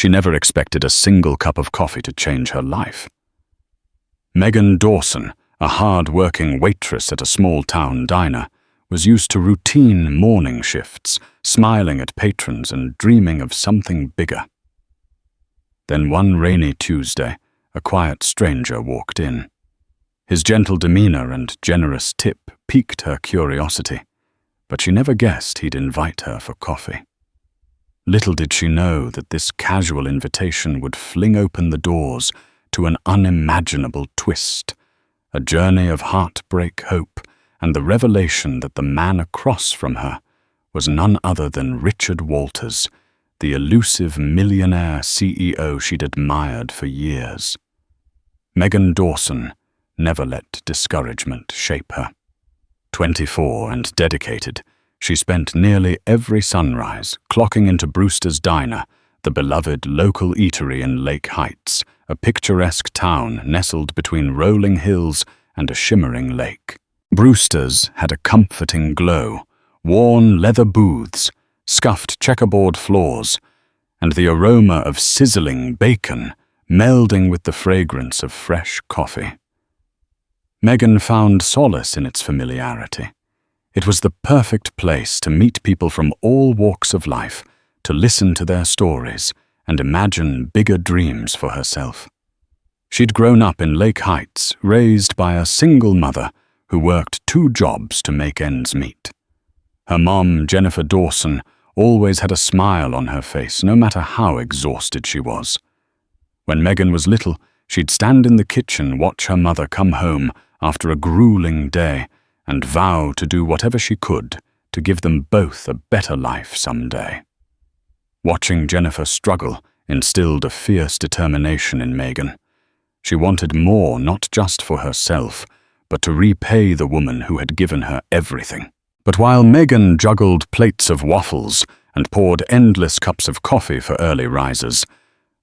She never expected a single cup of coffee to change her life. Megan Dawson, a hard-working waitress at a small-town diner, was used to routine morning shifts, smiling at patrons and dreaming of something bigger. Then one rainy Tuesday, a quiet stranger walked in. His gentle demeanor and generous tip piqued her curiosity, but she never guessed he'd invite her for coffee. Little did she know that this casual invitation would fling open the doors to an unimaginable twist, a journey of heartbreak, hope, and the revelation that the man across from her was none other than Richard Walters, the elusive millionaire CEO she'd admired for years. Megan Dawson never let discouragement shape her. 24 and dedicated, she spent nearly every sunrise clocking into Brewster's Diner, the beloved local eatery in Lake Heights, a picturesque town nestled between rolling hills and a shimmering lake. Brewster's had a comforting glow, worn leather booths, scuffed checkerboard floors, and the aroma of sizzling bacon melding with the fragrance of fresh coffee. Megan found solace in its familiarity. It was the perfect place to meet people from all walks of life, to listen to their stories and imagine bigger dreams for herself. She'd grown up in Lake Heights, raised by a single mother who worked 2 jobs to make ends meet. Her mom, Jennifer Dawson, always had a smile on her face, no matter how exhausted she was. When Megan was little, she'd stand in the kitchen, watch her mother come home after a grueling day, and vow to do whatever she could to give them both a better life someday. Watching Jennifer struggle instilled a fierce determination in Megan. She wanted more, not just for herself, but to repay the woman who had given her everything. But while Megan juggled plates of waffles and poured endless cups of coffee for early risers,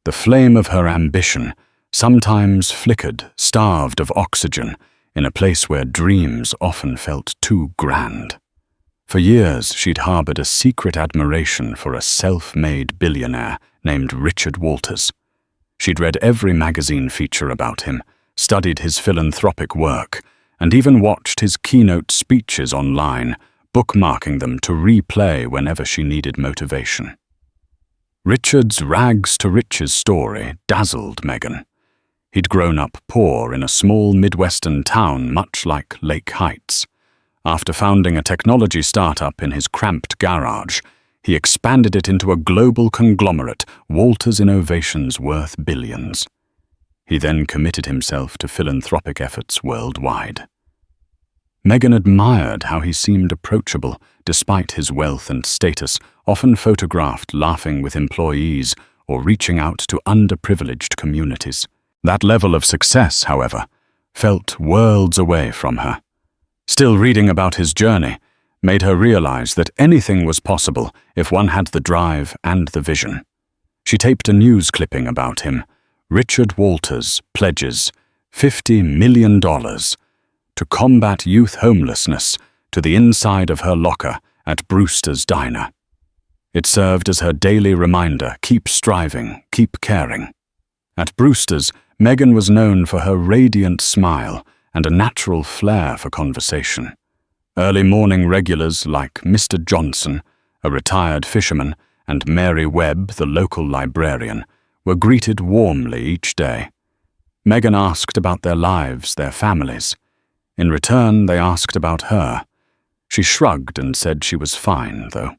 the flame of her ambition sometimes flickered, starved of oxygen, in a place where dreams often felt too grand. For years, she'd harbored a secret admiration for a self-made billionaire named Richard Walters. She'd read every magazine feature about him, studied his philanthropic work, and even watched his keynote speeches online, bookmarking them to replay whenever she needed motivation. Richard's rags-to-riches story dazzled Megan. He'd grown up poor in a small Midwestern town much like Lake Heights. After founding a technology startup in his cramped garage, he expanded it into a global conglomerate, Walters Innovations, worth billions. He then committed himself to philanthropic efforts worldwide. Megan admired how he seemed approachable despite his wealth and status, often photographed laughing with employees or reaching out to underprivileged communities. That level of success, however, felt worlds away from her. Still, reading about his journey made her realize that anything was possible if one had the drive and the vision. She taped a news clipping about him. Richard Walters pledges $50 million to combat youth homelessness to the inside of her locker at Brewster's Diner. It served as her daily reminder: keep striving, keep caring. At Brewster's, Megan was known for her radiant smile and a natural flair for conversation. Early morning regulars like Mr. Johnson, a retired fisherman, and Mary Webb, the local librarian, were greeted warmly each day. Megan asked about their lives, their families. In return, they asked about her. She shrugged and said she was fine, though.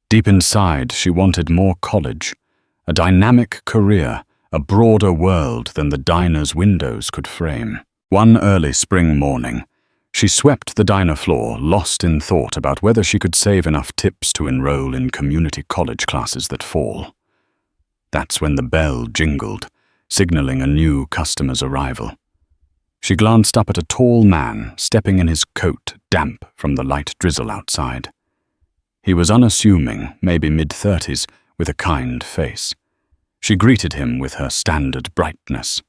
Deep inside, she wanted more college, a dynamic career, a broader world than the diner's windows could frame. One early spring morning, she swept the diner floor, lost in thought about whether she could save enough tips to enroll in community college classes that fall. That's when the bell jingled, signaling a new customer's arrival. She glanced up at a tall man stepping in his coat, damp from the light drizzle outside. He was unassuming, maybe mid-30s, with a kind face. She greeted him with her standard brightness.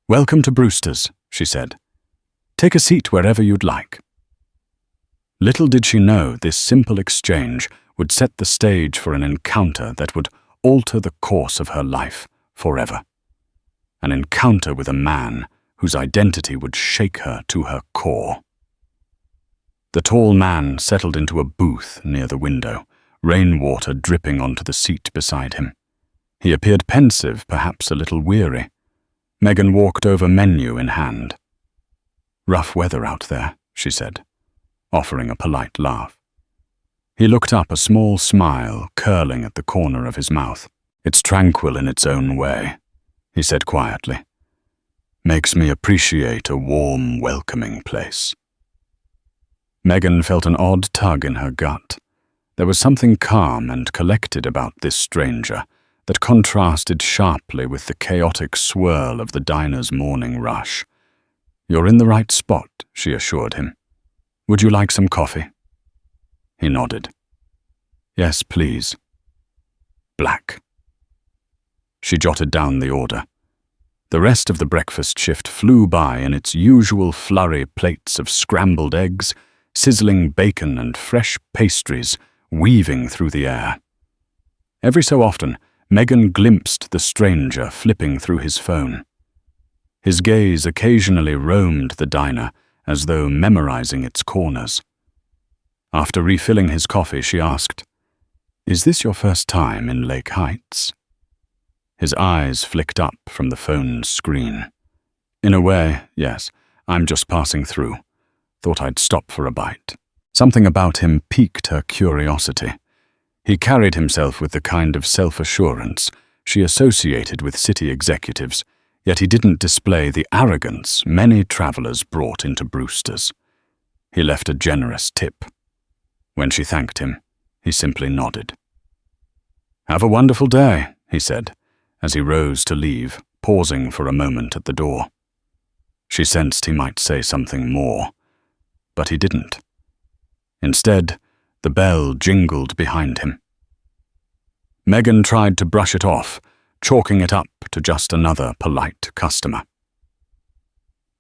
"Welcome to Brewster's," she said. "Take a seat wherever you'd like." Little did she know this simple exchange would set the stage for an encounter that would alter the course of her life forever. An encounter with a man whose identity would shake her to her core. The tall man settled into a booth near the window, rainwater dripping onto the seat beside him. He appeared pensive, perhaps a little weary. Megan walked over, menu in hand. "Rough weather out there," she said, offering a polite laugh. He looked up, a small smile curling at the corner of his mouth. "It's tranquil in its own way," he said quietly. "Makes me appreciate a warm, welcoming place." Megan felt an odd tug in her gut. There was something calm and collected about this stranger that contrasted sharply with the chaotic swirl of the diner's morning rush. "You're in the right spot," she assured him. "Would you like some coffee?" He nodded. "Yes, please." "Black." She jotted down the order. The rest of the breakfast shift flew by in its usual flurry, plates of scrambled eggs, sizzling bacon and fresh pastries weaving through the air. Every so often, Megan glimpsed the stranger flipping through his phone. His gaze occasionally roamed the diner as though memorizing its corners. After refilling his coffee, she asked, "Is this your first time in Lake Heights?" His eyes flicked up from the phone's screen. "In a way, yes. I'm just passing through. Thought I'd stop for a bite." Something about him piqued her curiosity. He carried himself with the kind of self-assurance she associated with city executives, yet he didn't display the arrogance many travelers brought into Brewster's. He left a generous tip. When she thanked him, he simply nodded. "Have a wonderful day," he said, as he rose to leave, pausing for a moment at the door. She sensed he might say something more, but he didn't. Instead, the bell jingled behind him. Megan tried to brush it off, chalking it up to just another polite customer.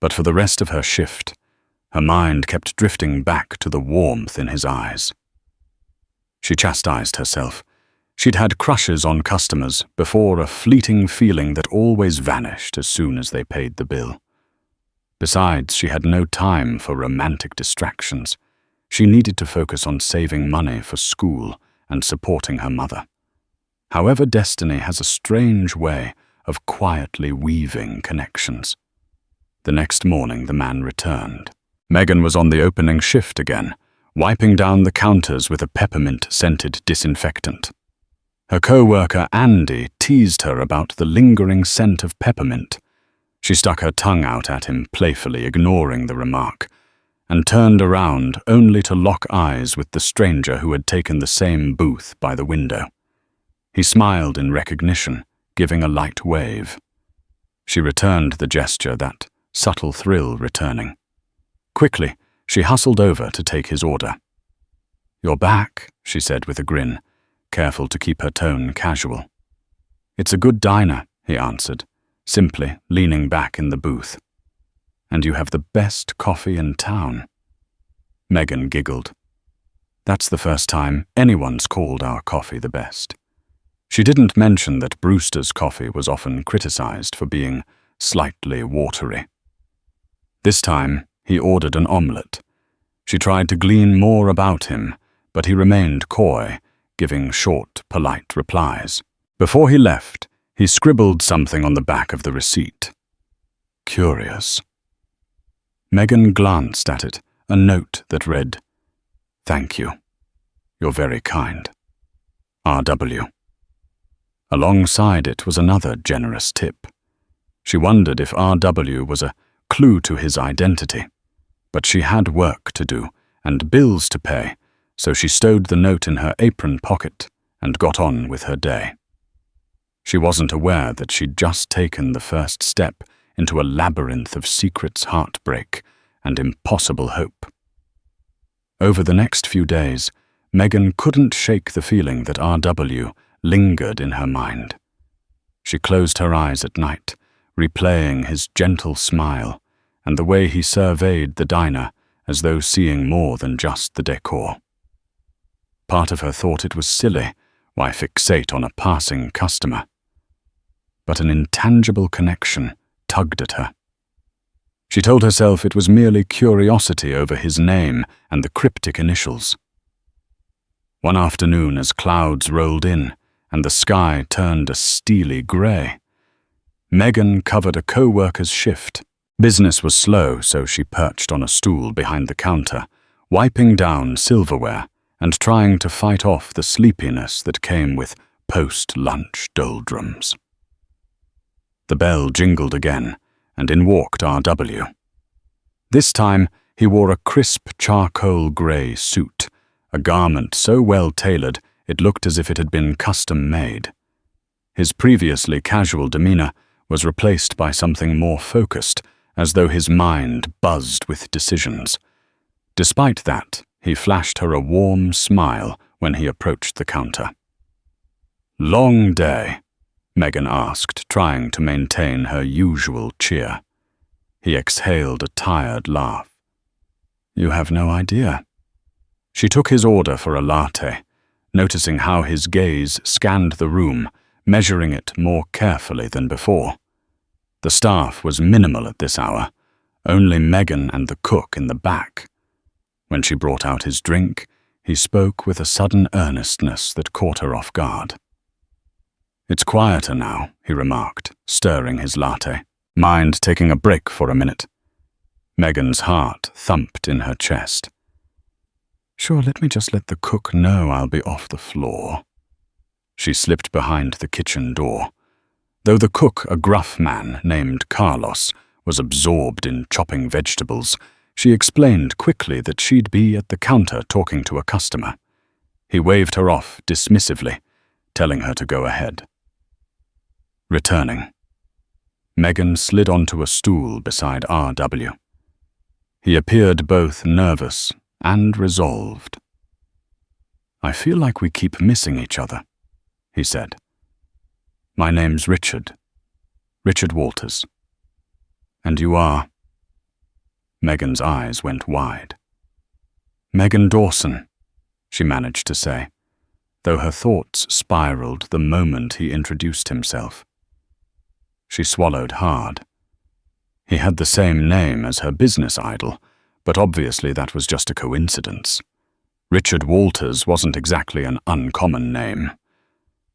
But for the rest of her shift, her mind kept drifting back to the warmth in his eyes. She chastised herself. She'd had crushes on customers before, a fleeting feeling that always vanished as soon as they paid the bill. Besides, she had no time for romantic distractions. She needed to focus on saving money for school and supporting her mother. However, destiny has a strange way of quietly weaving connections. The next morning, the man returned. Megan was on the opening shift again, wiping down the counters with a peppermint-scented disinfectant. Her co-worker Andy teased her about the lingering scent of peppermint. She stuck her tongue out at him, playfully ignoring the remark, and turned around only to lock eyes with the stranger who had taken the same booth by the window. He smiled in recognition, giving a light wave. She returned the gesture, that subtle thrill returning. Quickly, she hustled over to take his order. "You're back," she said with a grin, careful to keep her tone casual. "It's a good diner," he answered, simply leaning back in the booth. "And you have the best coffee in town." Megan giggled. That's the first time anyone's called our coffee the best. She didn't mention that Brewster's coffee was often criticized for being slightly watery. This time, he ordered an omelette. She tried to glean more about him, but he remained coy, giving short, polite replies. Before he left, he scribbled something on the back of the receipt. Curious. Megan glanced at it, a note that read, "Thank you. You're very kind. R.W." Alongside it was another generous tip. She wondered if R.W. was a clue to his identity. But she had work to do and bills to pay, so she stowed the note in her apron pocket and got on with her day. She wasn't aware that she'd just taken the first step into a labyrinth of secrets, heartbreak, and impossible hope. Over the next few days, Megan couldn't shake the feeling that R.W. lingered in her mind. She closed her eyes at night, replaying his gentle smile and the way he surveyed the diner as though seeing more than just the decor. Part of her thought it was silly, Why fixate on a passing customer? But an intangible connection tugged at her. She told herself it was merely curiosity over his name and the cryptic initials. One afternoon, as clouds rolled in and the sky turned a steely grey, Megan covered a co-worker's shift. Business was slow, so she perched on a stool behind the counter, wiping down silverware and trying to fight off the sleepiness that came with post-lunch doldrums. The bell jingled again, and in walked R.W. This time, he wore a crisp charcoal grey suit, a garment so well tailored it looked as if it had been custom-made. His previously casual demeanor was replaced by something more focused, as though his mind buzzed with decisions. Despite that, he flashed her a warm smile when he approached the counter. "Long day?" Megan asked, trying to maintain her usual cheer. He exhaled a tired laugh. "You have no idea." She took his order for a latte, noticing how his gaze scanned the room, measuring it more carefully than before. The staff was minimal at this hour, only Megan and the cook in the back. When she brought out his drink, he spoke with a sudden earnestness that caught her off guard. "It's quieter now," he remarked, stirring his latte. "Mind taking a break for a minute?" Megan's heart thumped in her chest. "Sure, let me just let the cook know I'll be off the floor." She slipped behind the kitchen door. Though the cook, a gruff man named Carlos, was absorbed in chopping vegetables, she explained quickly that she'd be at the counter talking to a customer. He waved her off dismissively, telling her to go ahead. Returning, Megan slid onto a stool beside R.W. He appeared both nervous and resolved. "I feel like we keep missing each other," he said. "My name's Richard Walters. And you are?" Megan's eyes went wide. "Megan Dawson," she managed to say, though her thoughts spiraled the moment he introduced himself. She swallowed hard. He had the same name as her business idol, but obviously that was just a coincidence. Richard Walters wasn't exactly an uncommon name.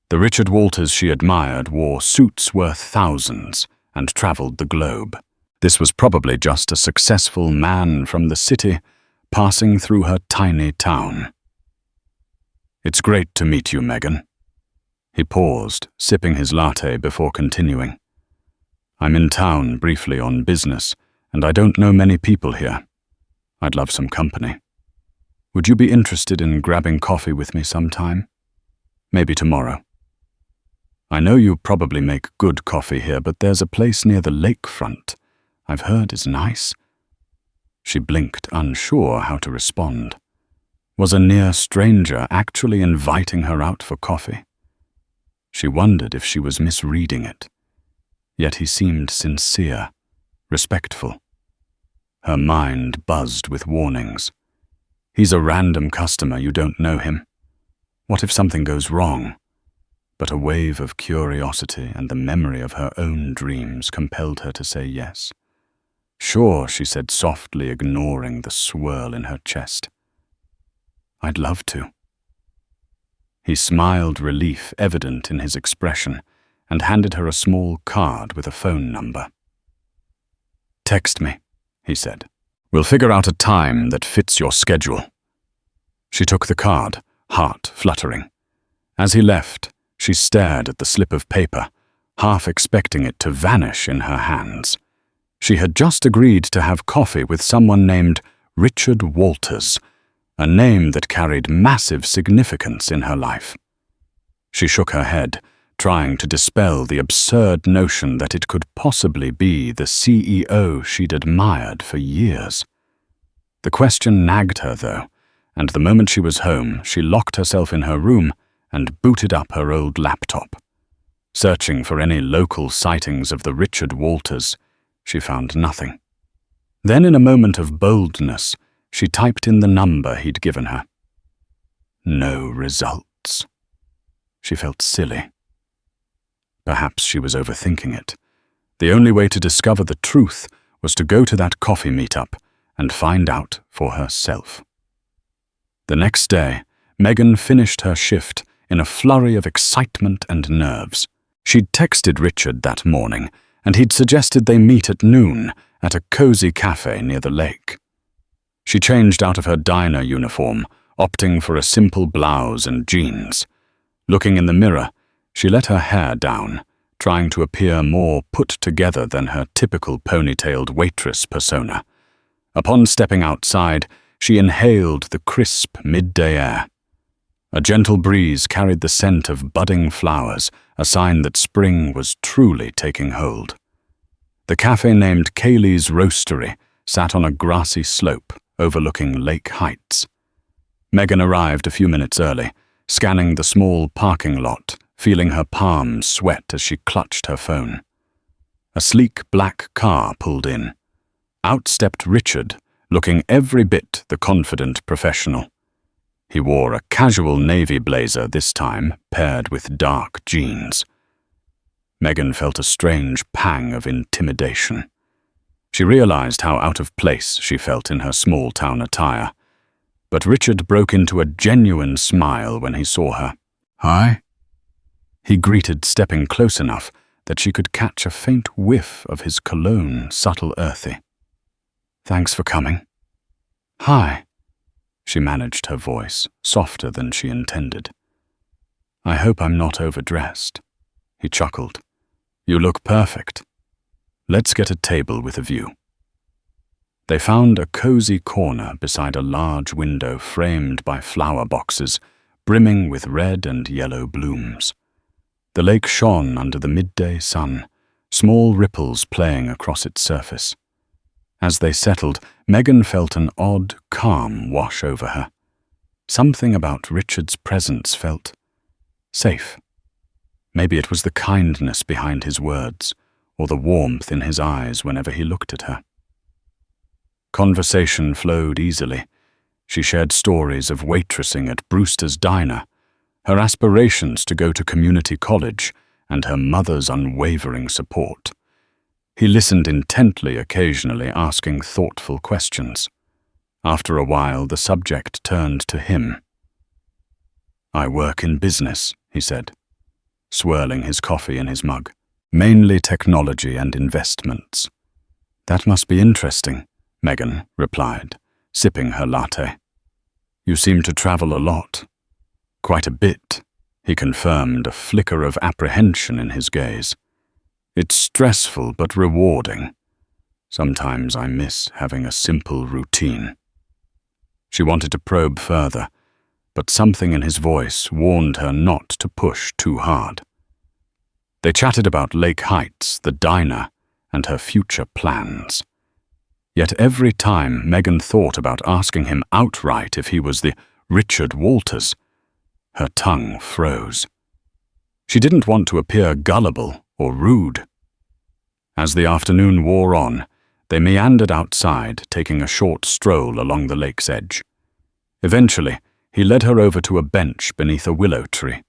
The Richard Walters she admired wore suits worth thousands and traveled the globe. This was probably just a successful man from the city passing through her tiny town. "It's great to meet you, Megan." He paused, sipping his latte before continuing. "I'm in town briefly on business, and I don't know many people here. I'd love some company. Would you be interested in grabbing coffee with me sometime? Maybe tomorrow. I know you probably make good coffee here, but there's a place near the lakefront I've heard is nice." She blinked, unsure how to respond. Was a near stranger actually inviting her out for coffee? She wondered if she was misreading it. Yet he seemed sincere, respectful. Her mind buzzed with warnings. He's a random customer, you don't know him. What if something goes wrong? But a wave of curiosity and the memory of her own dreams compelled her to say yes. "Sure," she said softly, ignoring the swirl in her chest. "I'd love to." He smiled, relief evident in his expression, and handed her a small card with a phone number. "Text me," he said. "We'll figure out a time that fits your schedule." She took the card, heart fluttering. As he left, she stared at the slip of paper, half expecting it to vanish in her hands. She had just agreed to have coffee with someone named Richard Walters, a name that carried massive significance in her life. She shook her head, trying to dispel the absurd notion that it could possibly be the CEO she'd admired for years. The question nagged her, though, and the moment she was home, she locked herself in her room and booted up her old laptop. Searching for any local sightings of the Richard Walters, she found nothing. Then, in a moment of boldness, she typed in the number he'd given her. No results. She felt silly. Perhaps she was overthinking it. The only way to discover the truth was to go to that coffee meetup and find out for herself. The next day, Megan finished her shift in a flurry of excitement and nerves. She'd texted Richard that morning, and he'd suggested they meet at noon at a cozy cafe near the lake. She changed out of her diner uniform, opting for a simple blouse and jeans. Looking in the mirror, she let her hair down, trying to appear more put together than her typical ponytailed waitress persona. Upon stepping outside, she inhaled the crisp midday air. A gentle breeze carried the scent of budding flowers, a sign that spring was truly taking hold. The cafe named Kaylee's Roastery sat on a grassy slope overlooking Lake Heights. Megan arrived a few minutes early, scanning the small parking lot, feeling her palms sweat as she clutched her phone. A sleek black car pulled in. Out stepped Richard, looking every bit the confident professional. He wore a casual navy blazer this time, paired with dark jeans. Megan felt a strange pang of intimidation. She realized how out of place she felt in her small-town attire. But Richard broke into a genuine smile when he saw her. "Hi?" He greeted, stepping close enough that she could catch a faint whiff of his cologne, subtle earthy. "Thanks for coming." "Hi." She managed her voice, softer than she intended. "I hope I'm not overdressed." He chuckled. "You look perfect. Let's get a table with a view." They found a cozy corner beside a large window framed by flower boxes, brimming with red and yellow blooms. The lake shone under the midday sun, small ripples playing across its surface. As they settled, Megan felt an odd calm wash over her. Something about Richard's presence felt safe. Maybe it was the kindness behind his words, or the warmth in his eyes whenever he looked at her. Conversation flowed easily. She shared stories of waitressing at Brewster's Diner, her aspirations to go to community college, and her mother's unwavering support. He listened intently, occasionally asking thoughtful questions. After a while, the subject turned to him. "I work in business," he said, swirling his coffee in his mug. "Mainly technology and investments." "That must be interesting," Megan replied, sipping her latte. "You seem to travel a lot." "Quite a bit," he confirmed, a flicker of apprehension in his gaze. "It's stressful but rewarding. Sometimes I miss having a simple routine." She wanted to probe further, but something in his voice warned her not to push too hard. They chatted about Lake Heights, the diner, and her future plans. Yet every time Megan thought about asking him outright if he was the Richard Walters, her tongue froze. She didn't want to appear gullible or rude. As the afternoon wore on, they meandered outside, taking a short stroll along the lake's edge. Eventually, he led her over to a bench beneath a willow tree,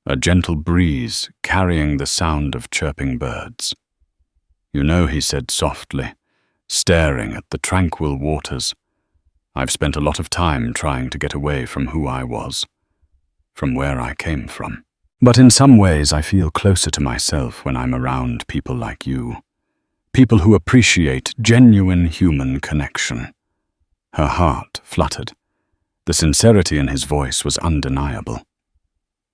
a gentle breeze carrying the sound of chirping birds. "You know," he said softly, staring at the tranquil waters, "I've spent a lot of time trying to get away from who I was, from where I came from. But in some ways I feel closer to myself when I'm around people like you. People who appreciate genuine human connection." Her heart fluttered. The sincerity in his voice was undeniable.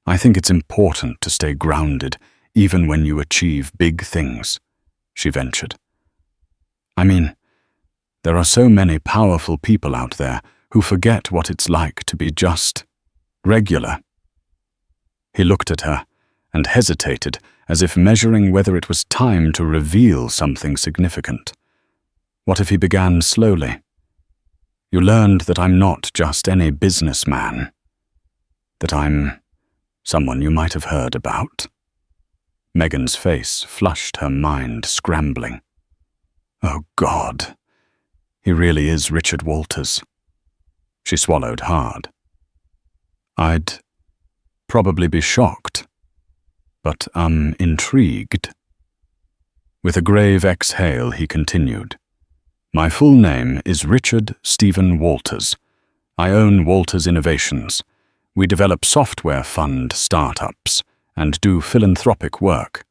"I think it's important to stay grounded even when you achieve big things," she ventured. "I mean, there are so many powerful people out there who forget what it's like to be just regular." He looked at her and hesitated, as if measuring whether it was time to reveal something significant. What if he began slowly? "You learned that I'm not just any businessman. That I'm someone you might have heard about." Megan's face flushed, her mind scrambling. Oh God, he really is Richard Walters. She swallowed hard. "I'd probably be shocked," but intrigued. With a grave exhale, he continued, "My full name is Richard Stephen Walters. I own Walters Innovations. We develop software fund startups and do philanthropic work.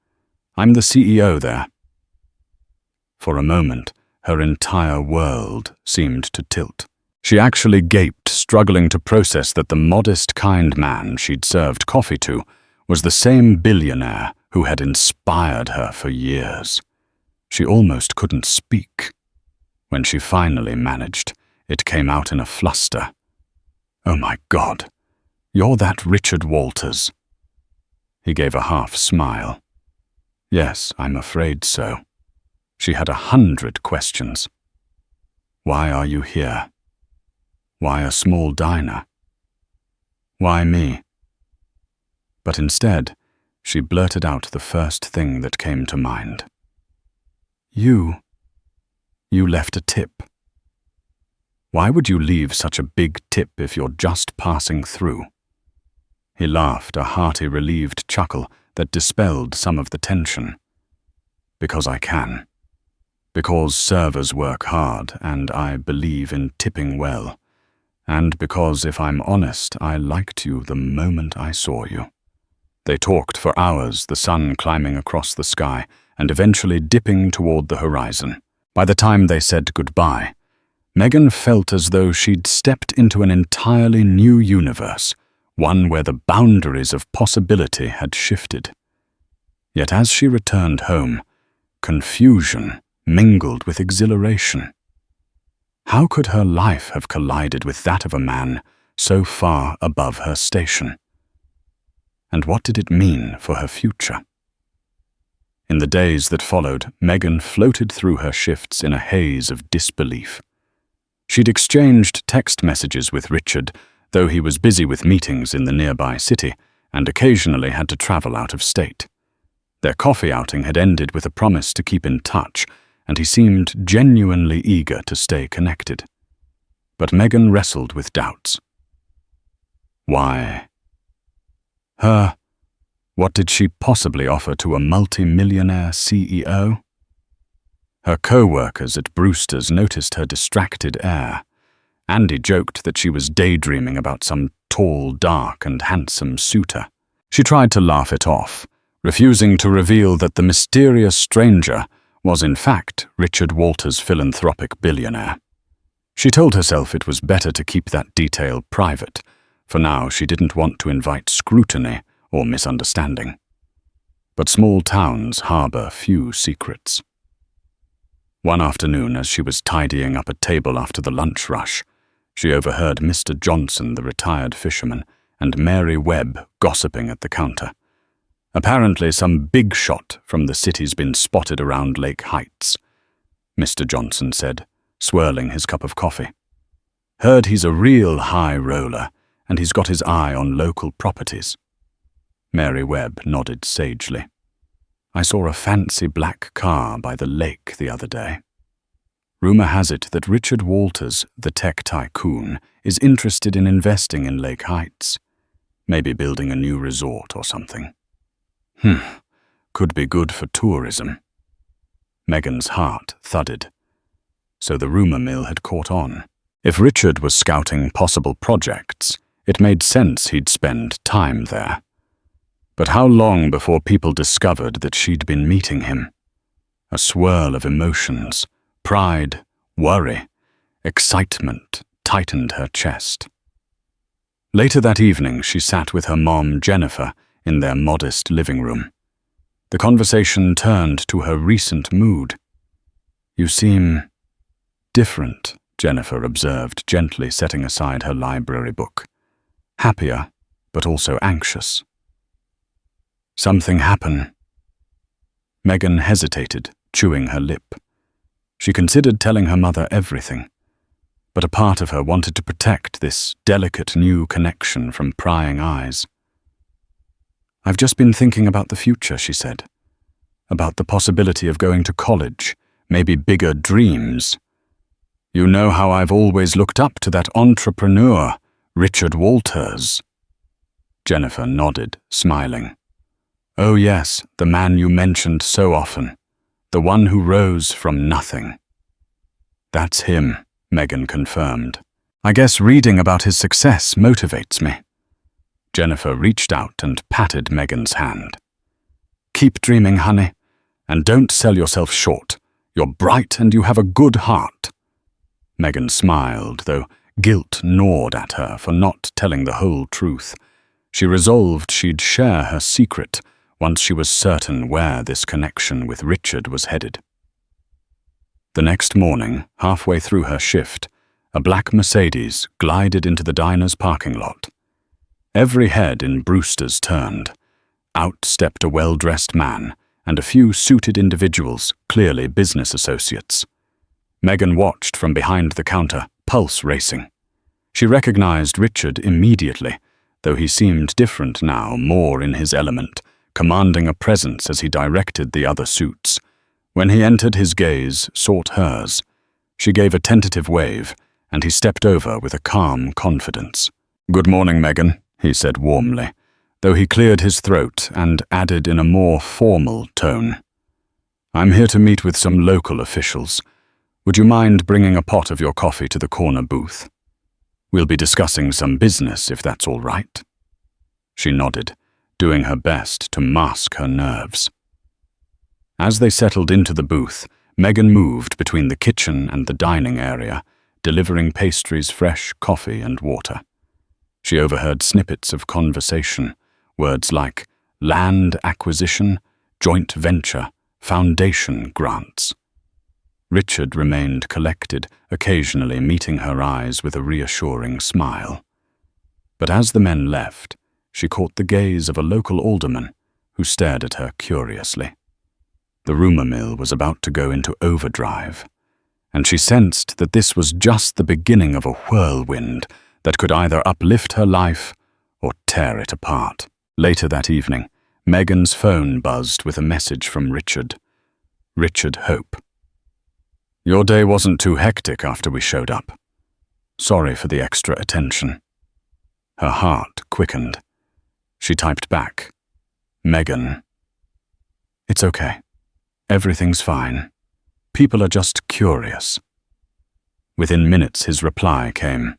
I'm the CEO there." For a moment, her entire world seemed to tilt. She actually gaped, struggling to process that the modest, kind man she'd served coffee to was the same billionaire who had inspired her for years. She almost couldn't speak. When she finally managed, it came out in a fluster. "Oh my God, you're that Richard Walters." He gave a half smile. "Yes, I'm afraid so." She had 100 questions. Why are you here? Why a small diner? Why me? But instead, she blurted out the first thing that came to mind. You left a tip. Why would you leave such a big tip if you're just passing through? He laughed, a hearty, relieved chuckle that dispelled some of the tension. Because I can. Because servers work hard, and I believe in tipping well. And because, if I'm honest, I liked you the moment I saw you. They talked for hours, the sun climbing across the sky and eventually dipping toward the horizon. By the time they said goodbye, Megan felt as though she'd stepped into an entirely new universe, one where the boundaries of possibility had shifted. Yet as she returned home, confusion mingled with exhilaration. How could her life have collided with that of a man so far above her station? And what did it mean for her future? In the days that followed, Megan floated through her shifts in a haze of disbelief. She'd exchanged text messages with Richard, though he was busy with meetings in the nearby city and occasionally had to travel out of state. Their coffee outing had ended with a promise to keep in touch, and he seemed genuinely eager to stay connected. But Megan wrestled with doubts. Why? Her? What did she possibly offer to a multi-millionaire CEO? Her co-workers at Brewster's noticed her distracted air. Andy joked that she was daydreaming about some tall, dark, and handsome suitor. She tried to laugh it off, refusing to reveal that the mysterious stranger was in fact Richard Walters' philanthropic billionaire. She told herself it was better to keep that detail private. For now, she didn't want to invite scrutiny or misunderstanding. But small towns harbor few secrets. One afternoon, as she was tidying up a table after the lunch rush, she overheard Mr. Johnson, the retired fisherman, and Mary Webb gossiping at the counter. Apparently, some big shot from the city's been spotted around Lake Heights, Mr. Johnson said, swirling his cup of coffee. Heard he's a real high roller, and he's got his eye on local properties. Mary Webb nodded sagely. I saw a fancy black car by the lake the other day. Rumor has it that Richard Walters, the tech tycoon, is interested in investing in Lake Heights. Maybe building a new resort or something. Could be good for tourism. Megan's heart thudded. So the rumor mill had caught on. If Richard was scouting possible projects, it made sense he'd spend time there. But how long before people discovered that she'd been meeting him? A swirl of emotions, pride, worry, excitement tightened her chest. Later that evening, she sat with her mom, Jennifer, in their modest living room. The conversation turned to her recent mood. You seem different, Jennifer observed, gently setting aside her library book. Happier, but also anxious. Something happened. Megan hesitated, chewing her lip. She considered telling her mother everything, but a part of her wanted to protect this delicate new connection from prying eyes. I've just been thinking about the future, she said. About the possibility of going to college, maybe bigger dreams. You know how I've always looked up to that entrepreneur, Richard Walters. Jennifer nodded, smiling. Oh yes, the man you mentioned so often. The one who rose from nothing. That's him, Megan confirmed. I guess reading about his success motivates me. Jennifer reached out and patted Megan's hand. Keep dreaming, honey, and don't sell yourself short. You're bright and you have a good heart. Megan smiled, though guilt gnawed at her for not telling the whole truth. She resolved she'd share her secret once she was certain where this connection with Richard was headed. The next morning, halfway through her shift, a black Mercedes glided into the diner's parking lot. Every head in Brewster's turned. Out stepped a well-dressed man and a few suited individuals, clearly business associates. Megan watched from behind the counter, pulse racing. She recognized Richard immediately, though he seemed different now, more in his element, commanding a presence as he directed the other suits. When he entered, his gaze sought hers. She gave a tentative wave, and he stepped over with a calm confidence. "Good morning, Megan," he said warmly, though he cleared his throat and added in a more formal tone. "I'm here to meet with some local officials. Would you mind bringing a pot of your coffee to the corner booth? We'll be discussing some business, if that's all right." She nodded, doing her best to mask her nerves. As they settled into the booth, Megan moved between the kitchen and the dining area, delivering pastries, fresh coffee, and water. She overheard snippets of conversation, words like land acquisition, joint venture, foundation grants. Richard remained collected, occasionally meeting her eyes with a reassuring smile. But as the men left, she caught the gaze of a local alderman who stared at her curiously. The rumor mill was about to go into overdrive, and she sensed that this was just the beginning of a whirlwind that could either uplift her life or tear it apart. Later that evening, Megan's phone buzzed with a message from Richard. Richard Hope. "Your day wasn't too hectic after we showed up. Sorry for the extra attention." Her heart quickened. She typed back, "Megan, it's okay. Everything's fine. People are just curious." Within minutes, his reply came.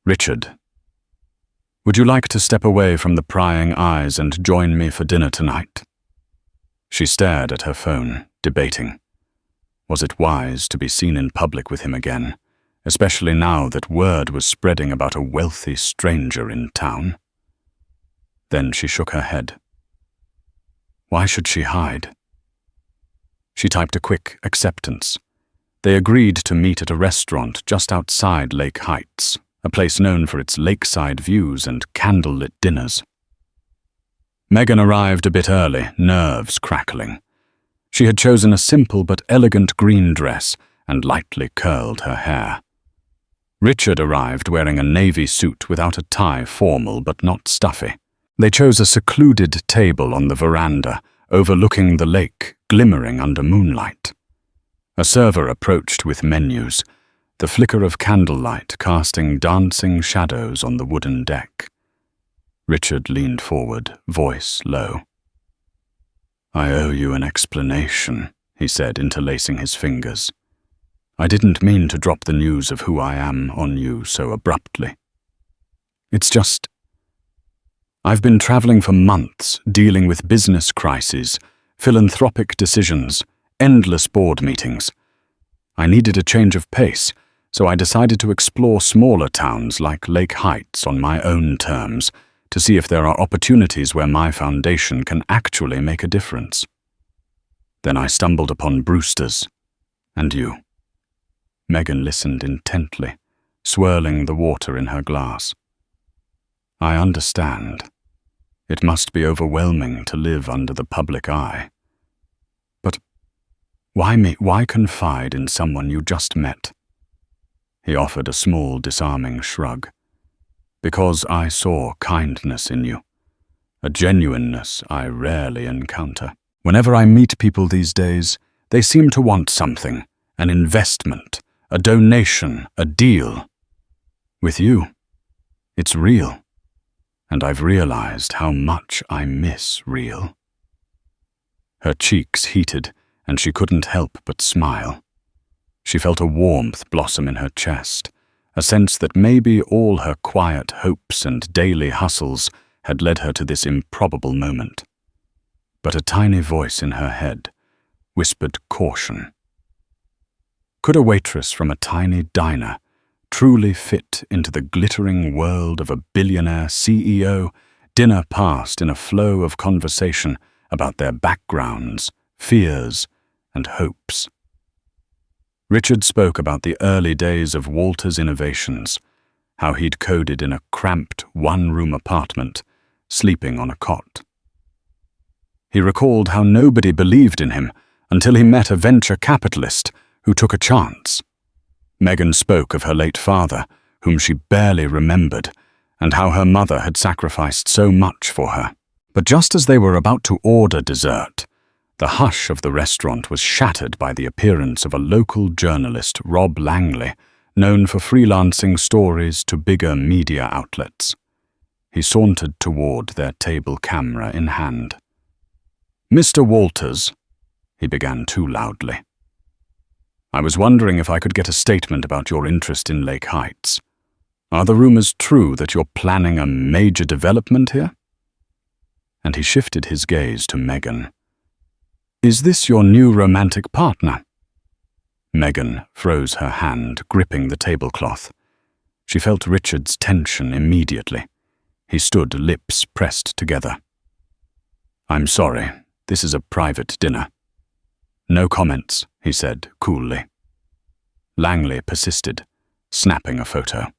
"Richard, would you like to step away from the prying eyes and join me for dinner tonight?" She stared at her phone, debating. Was it wise to be seen in public with him again, especially now that word was spreading about a wealthy stranger in town? Then she shook her head. Why should she hide? She typed a quick acceptance. They agreed to meet at a restaurant just outside Lake Heights, a place known for its lakeside views and candlelit dinners. Megan arrived a bit early, nerves crackling. She had chosen a simple but elegant green dress and lightly curled her hair. Richard arrived wearing a navy suit without a tie, formal but not stuffy. They chose a secluded table on the veranda, overlooking the lake, glimmering under moonlight. A server approached with menus, the flicker of candlelight casting dancing shadows on the wooden deck. Richard leaned forward, voice low. "I owe you an explanation," he said, interlacing his fingers. "I didn't mean to drop the news of who I am on you so abruptly. It's just, I've been traveling for months, dealing with business crises, philanthropic decisions, endless board meetings. I needed a change of pace, so I decided to explore smaller towns like Lake Heights on my own terms, to see if there are opportunities where my foundation can actually make a difference. Then I stumbled upon Brewster's, and you." Megan listened intently, swirling the water in her glass. "I understand. It must be overwhelming to live under the public eye. But why me? Why confide in someone you just met?" He offered a small, disarming shrug. "Because I saw kindness in you, a genuineness I rarely encounter. Whenever I meet people these days, they seem to want something, an investment, a donation, a deal. With you, it's real. and I've realized how much I miss real." Her cheeks heated, and she couldn't help but smile. She felt a warmth blossom in her chest, a sense that maybe all her quiet hopes and daily hustles had led her to this improbable moment. But a tiny voice in her head whispered caution. Could a waitress from a tiny diner truly fit into the glittering world of a billionaire CEO? Dinner passed in a flow of conversation about their backgrounds, fears, and hopes. Richard spoke about the early days of Walter's innovations, how he'd coded in a cramped one-room apartment, sleeping on a cot. He recalled how nobody believed in him until he met a venture capitalist who took a chance. Megan spoke of her late father, whom she barely remembered, and how her mother had sacrificed so much for her. But just as they were about to order dessert, the hush of the restaurant was shattered by the appearance of a local journalist, Rob Langley, known for freelancing stories to bigger media outlets. He sauntered toward their table, camera in hand. "Mr. Walters," he began too loudly. "I was wondering if I could get a statement about your interest in Lake Heights. Are the rumors true that you're planning a major development here?" And he shifted his gaze to Megan. "Is this your new romantic partner?" Megan froze her hand, gripping the tablecloth. She felt Richard's tension immediately. He stood, lips pressed together. "I'm sorry, this is a private dinner." "No comments," he said coolly. Langley persisted, snapping a photo.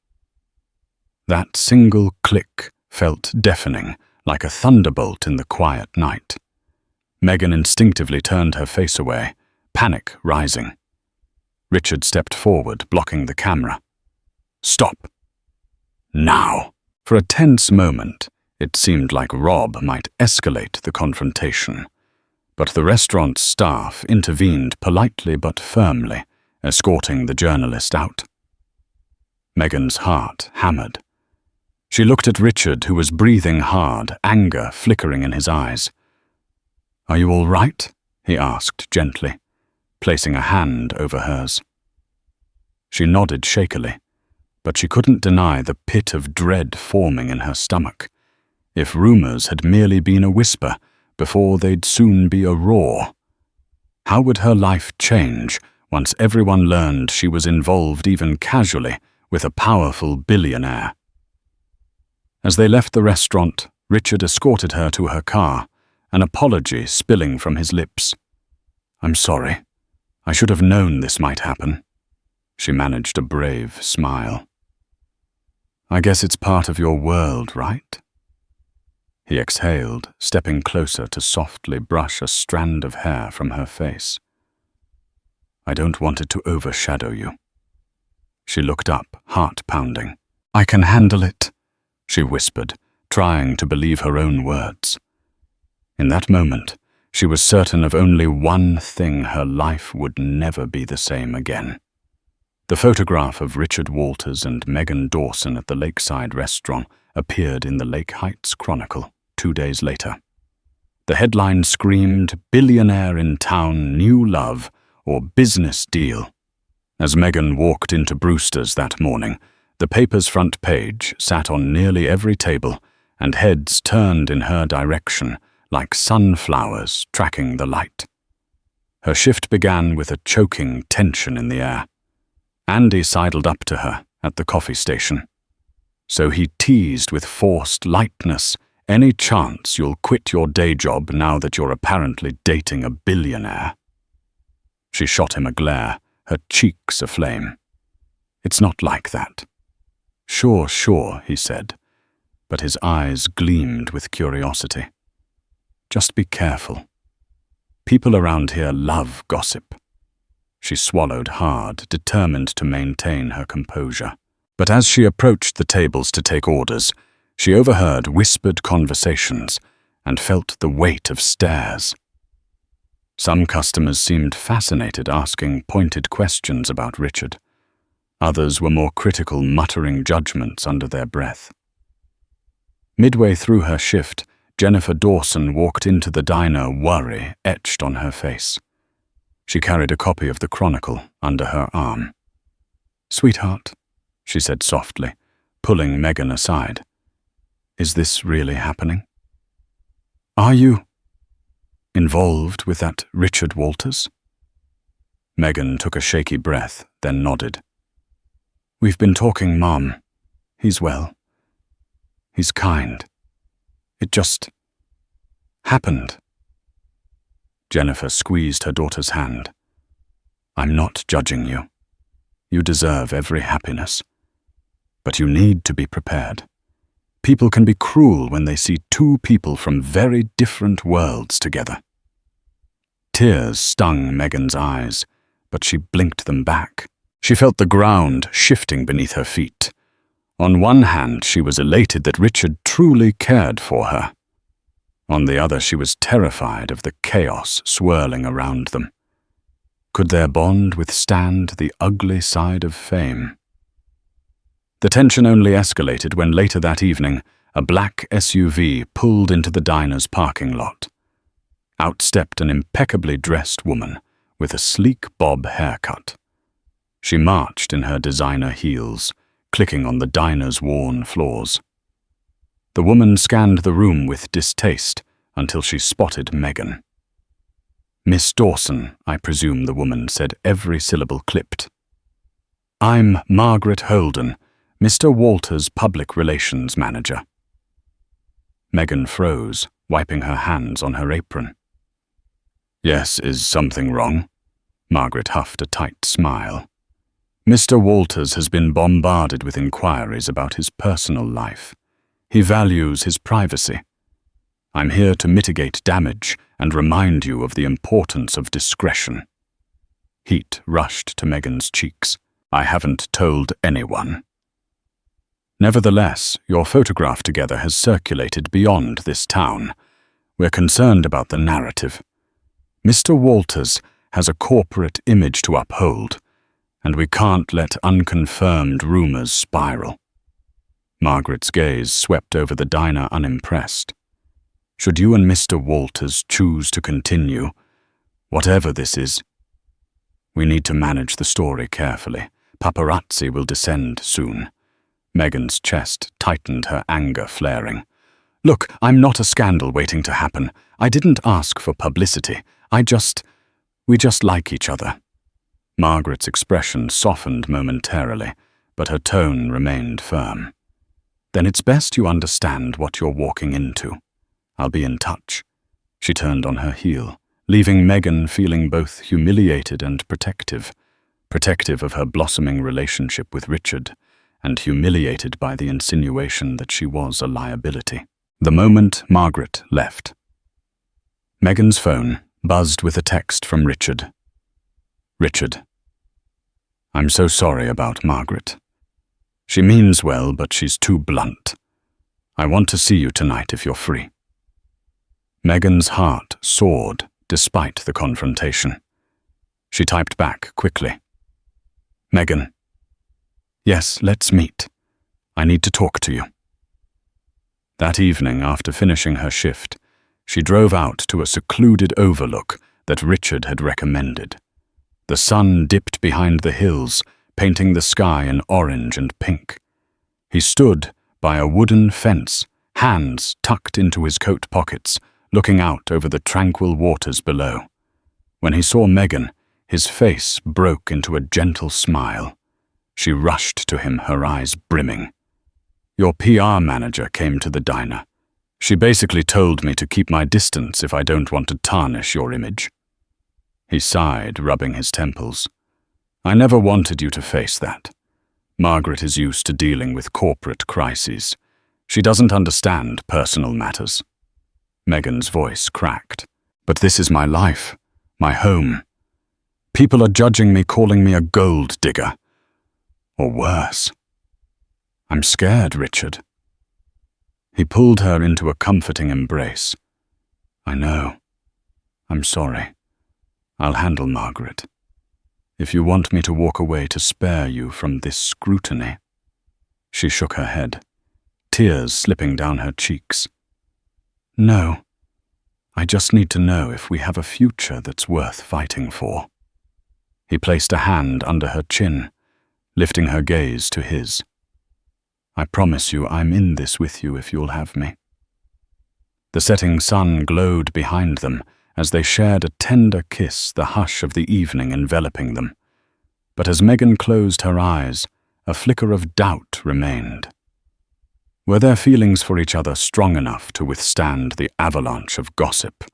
That single click felt deafening, like a thunderbolt in the quiet night. Megan instinctively turned her face away, panic rising. Richard stepped forward, blocking the camera. "Stop. Now." For a tense moment, it seemed like Rob might escalate the confrontation. But the restaurant's staff intervened politely but firmly, escorting the journalist out. Megan's heart hammered. She looked at Richard, who was breathing hard, anger flickering in his eyes. "Are you all right?" he asked gently, placing a hand over hers. She nodded shakily, but she couldn't deny the pit of dread forming in her stomach. If rumors had merely been a whisper, before they'd soon be a roar. How would her life change once everyone learned she was involved even casually with a powerful billionaire? As they left the restaurant, Richard escorted her to her car, an apology spilling from his lips. "I'm sorry. I should have known this might happen." She managed a brave smile. "I guess it's part of your world, right?" He exhaled, stepping closer to softly brush a strand of hair from her face. "I don't want it to overshadow you." She looked up, heart pounding. "I can handle it," she whispered, trying to believe her own words. In that moment, she was certain of only one thing: her life would never be the same again. The photograph of Richard Walters and Megan Dawson at the lakeside restaurant appeared in the Lake Heights Chronicle 2 days later. The headline screamed, "Billionaire in town, new love, or business deal." As Megan walked into Brewster's that morning, the paper's front page sat on nearly every table, and heads turned in her direction like sunflowers tracking the light. Her shift began with a choking tension in the air. Andy sidled up to her at the coffee station. So he teased with forced lightness, "Any chance you'll quit your day job now that you're apparently dating a billionaire?" She shot him a glare, her cheeks aflame. "It's not like that." Sure, he said, but his eyes gleamed with curiosity. "Just be careful. People around here love gossip." She swallowed hard, determined to maintain her composure. But as she approached the tables to take orders, she overheard whispered conversations and felt the weight of stares. Some customers seemed fascinated, asking pointed questions about Richard. Others were more critical, muttering judgments under their breath. Midway through her shift, Jennifer Dawson walked into the diner, worry etched on her face. She carried a copy of the Chronicle under her arm. "Sweetheart," she said softly, pulling Megan aside. "Is this really happening? Are you involved with that Richard Walters?" Megan took a shaky breath, then nodded. "We've been talking, Mom. He's well. He's kind. It just happened." Jennifer squeezed her daughter's hand. "I'm not judging you. You deserve every happiness. But you need to be prepared. People can be cruel when they see two people from very different worlds together." Tears stung Megan's eyes, but she blinked them back. She felt the ground shifting beneath her feet. On one hand, she was elated that Richard truly cared for her. On the other, she was terrified of the chaos swirling around them. Could their bond withstand the ugly side of fame? The tension only escalated when later that evening, a black SUV pulled into the diner's parking lot. Out stepped an impeccably dressed woman with a sleek bob haircut. She marched in her designer heels, clicking on the diner's worn floors. The woman scanned the room with distaste until she spotted Megan. "Miss Dawson, I presume," the woman said, every syllable clipped. "I'm Margaret Holden, Mr. Walters' public relations manager." Megan froze, wiping her hands on her apron. "Yes, is something wrong?" Margaret huffed a tight smile. "Mr. Walters has been bombarded with inquiries about his personal life. He values his privacy. I'm here to mitigate damage and remind you of the importance of discretion." Heat rushed to Megan's cheeks. "I haven't told anyone." "Nevertheless, your photograph together has circulated beyond this town. We're concerned about the narrative. Mr. Walters has a corporate image to uphold, and we can't let unconfirmed rumors spiral." Margaret's gaze swept over the diner unimpressed. "Should you and Mr. Walters choose to continue, whatever this is, we need to manage the story carefully. Paparazzi will descend soon." Megan's chest tightened, her anger flaring. "Look, I'm not a scandal waiting to happen. I didn't ask for publicity. We just like each other." Margaret's expression softened momentarily, but her tone remained firm. "Then it's best you understand what you're walking into. I'll be in touch." She turned on her heel, leaving Megan feeling both humiliated and protective of her blossoming relationship with Richard, and humiliated by the insinuation that she was a liability. The moment Margaret left, Megan's phone buzzed with a text from Richard. "Richard, I'm so sorry about Margaret. She means well, but she's too blunt. I want to see you tonight if you're free." Megan's heart soared despite the confrontation. She typed back quickly. "Megan, yes, let's meet. I need to talk to you." That evening, after finishing her shift, she drove out to a secluded overlook that Richard had recommended. The sun dipped behind the hills, painting the sky in orange and pink. He stood by a wooden fence, hands tucked into his coat pockets, looking out over the tranquil waters below. When he saw Megan, his face broke into a gentle smile. She rushed to him, her eyes brimming. "Your PR manager came to the diner. She basically told me to keep my distance if I don't want to tarnish your image." He sighed, rubbing his temples. "I never wanted you to face that. Margaret is used to dealing with corporate crises. She doesn't understand personal matters." Megan's voice cracked. "But this is my life, my home. People are judging me, calling me a gold digger. Or worse. I'm scared, Richard." He pulled her into a comforting embrace. "I know. I'm sorry. I'll handle Margaret. If you want me to walk away to spare you from this scrutiny." She shook her head. tears slipping down her cheeks. "No, I just need to know if we have a future that's worth fighting for." He placed a hand under her chin, lifting her gaze to his. "I promise you I'm in this with you if you'll have me." The setting sun glowed behind them as they shared a tender kiss, the hush of the evening enveloping them. But as Megan closed her eyes, a flicker of doubt remained. Were their feelings for each other strong enough to withstand the avalanche of gossip,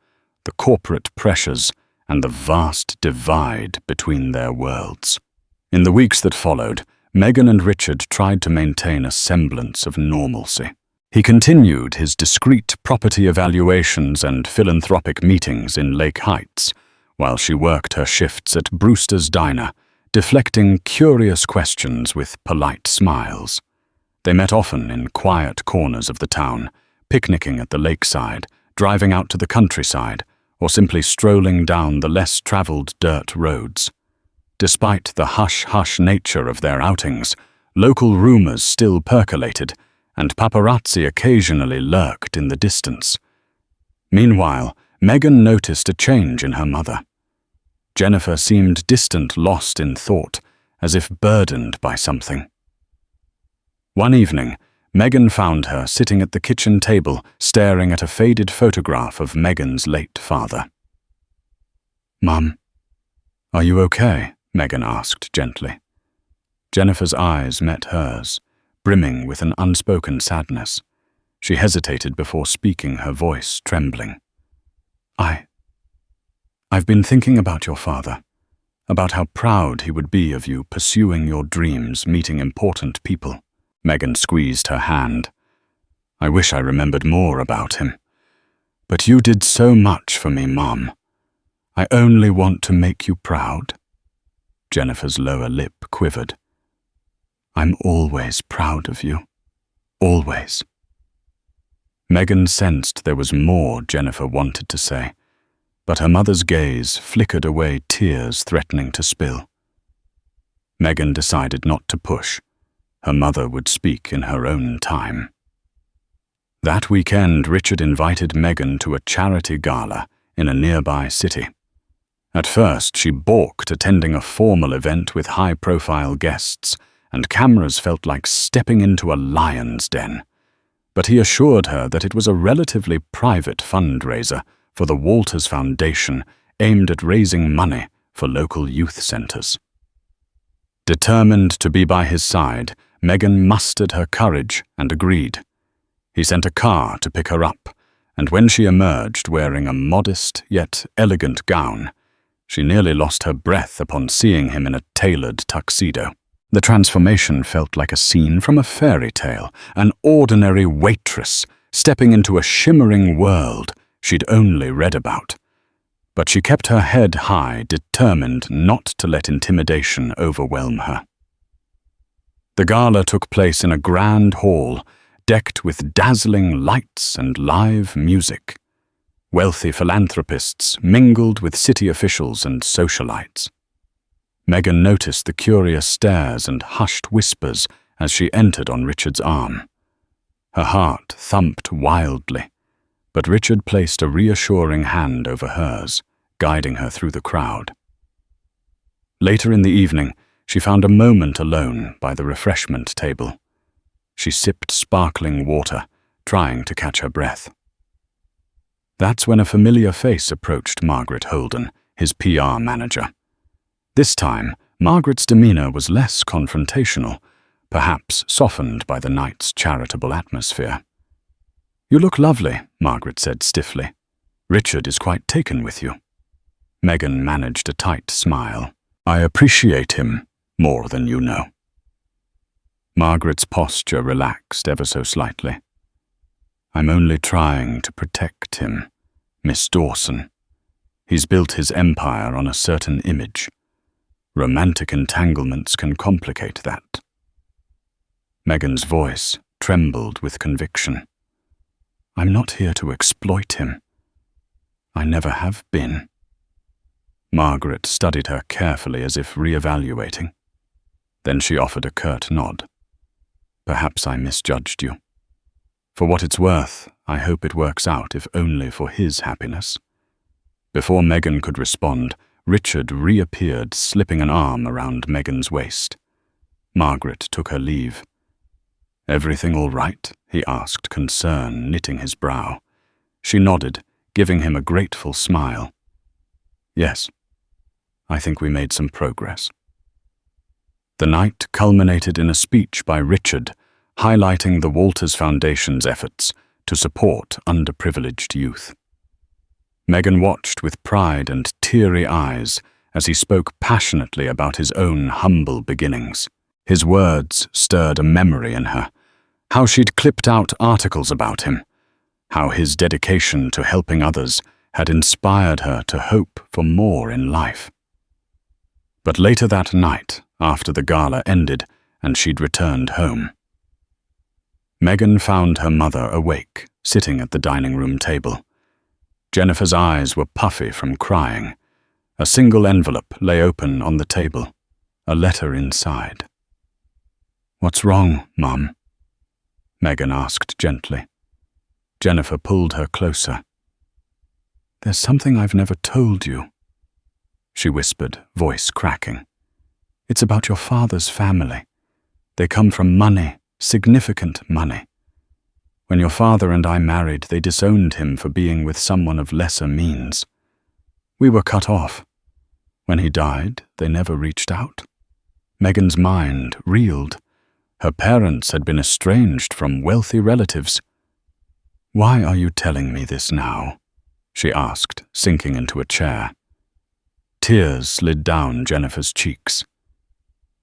the corporate pressures, and the vast divide between their worlds? In the weeks that followed, Megan and Richard tried to maintain a semblance of normalcy. He continued his discreet property evaluations and philanthropic meetings in Lake Heights, while she worked her shifts at Brewster's Diner, deflecting curious questions with polite smiles. They met often in quiet corners of the town, picnicking at the lakeside, driving out to the countryside, or simply strolling down the less traveled dirt roads. Despite the hush-hush nature of their outings, local rumors still percolated, and paparazzi occasionally lurked in the distance. Meanwhile, Megan noticed a change in her mother. Jennifer seemed distant, lost in thought, as if burdened by something. One evening, Megan found her sitting at the kitchen table, staring at a faded photograph of Megan's late father. "Mum, are you okay?" Megan asked gently. Jennifer's eyes met hers, brimming with an unspoken sadness. She hesitated before speaking, her voice trembling. I've been thinking about your father, about how proud he would be of you pursuing your dreams, meeting important people." Megan squeezed her hand. "I wish I remembered more about him. But you did so much for me, Mom. I only want to make you proud." Jennifer's lower lip quivered. "I'm always proud of you. Always." Megan sensed there was more Jennifer wanted to say, but her mother's gaze flickered away tears threatening to spill. Megan decided not to push. Her mother would speak in her own time. That weekend, Richard invited Megan to a charity gala in a nearby city. At first, she balked attending a formal event with high-profile guests, and cameras felt like stepping into a lion's den. But he assured her that it was a relatively private fundraiser for the Walters Foundation, aimed at raising money for local youth centers. Determined to be by his side, Megan mustered her courage and agreed. He sent a car to pick her up, and when she emerged wearing a modest yet elegant gown, she nearly lost her breath upon seeing him in a tailored tuxedo. The transformation felt like a scene from a fairy tale, an ordinary waitress stepping into a shimmering world she'd only read about. But she kept her head high, determined not to let intimidation overwhelm her. The gala took place in a grand hall, decked with dazzling lights and live music. Wealthy philanthropists mingled with city officials and socialites. Megan noticed the curious stares and hushed whispers as she entered on Richard's arm. Her heart thumped wildly, but Richard placed a reassuring hand over hers, guiding her through the crowd. Later in the evening, she found a moment alone by the refreshment table. She sipped sparkling water, trying to catch her breath. That's when a familiar face approached Margaret Holden, his PR manager. This time, Margaret's demeanor was less confrontational, perhaps softened by the night's charitable atmosphere. "You look lovely," Margaret said stiffly. "Richard is quite taken with you." Megan managed a tight smile. "I appreciate him more than you know." Margaret's posture relaxed ever so slightly. "I'm only trying to protect him, Miss Dawson. He's built his empire on a certain image. Romantic entanglements can complicate that." Megan's voice trembled with conviction. "I'm not here to exploit him. I never have been." Margaret studied her carefully as if re-evaluating. Then she offered a curt nod. "Perhaps I misjudged you." For what it's worth, I hope it works out, if only for his happiness." Before Megan could respond, Richard reappeared, slipping an arm around Megan's waist. Margaret took her leave. "Everything all right?" he asked, concern knitting his brow. She nodded, giving him a grateful smile. "Yes, I think we made some progress." The night culminated in a speech by Richard, highlighting the Walters Foundation's efforts to support underprivileged youth. Megan watched with pride and teary eyes as he spoke passionately about his own humble beginnings. His words stirred a memory in her, how she'd clipped out articles about him, how his dedication to helping others had inspired her to hope for more in life. But later that night, after the gala ended and she'd returned home, Megan found her mother awake, sitting at the dining room table. Jennifer's eyes were puffy from crying. A single envelope lay open on the table, a letter inside. "What's wrong, Mum?" Megan asked gently. Jennifer pulled her closer. "There's something I've never told you," she whispered, voice cracking. "It's about your father's family. They come from money, significant money. When your father and I married, they disowned him for being with someone of lesser means. We were cut off. When he died, they never reached out." Megan's mind reeled. Her parents had been estranged from wealthy relatives. "Why are you telling me this now?" she asked, sinking into a chair. Tears slid down Jennifer's cheeks.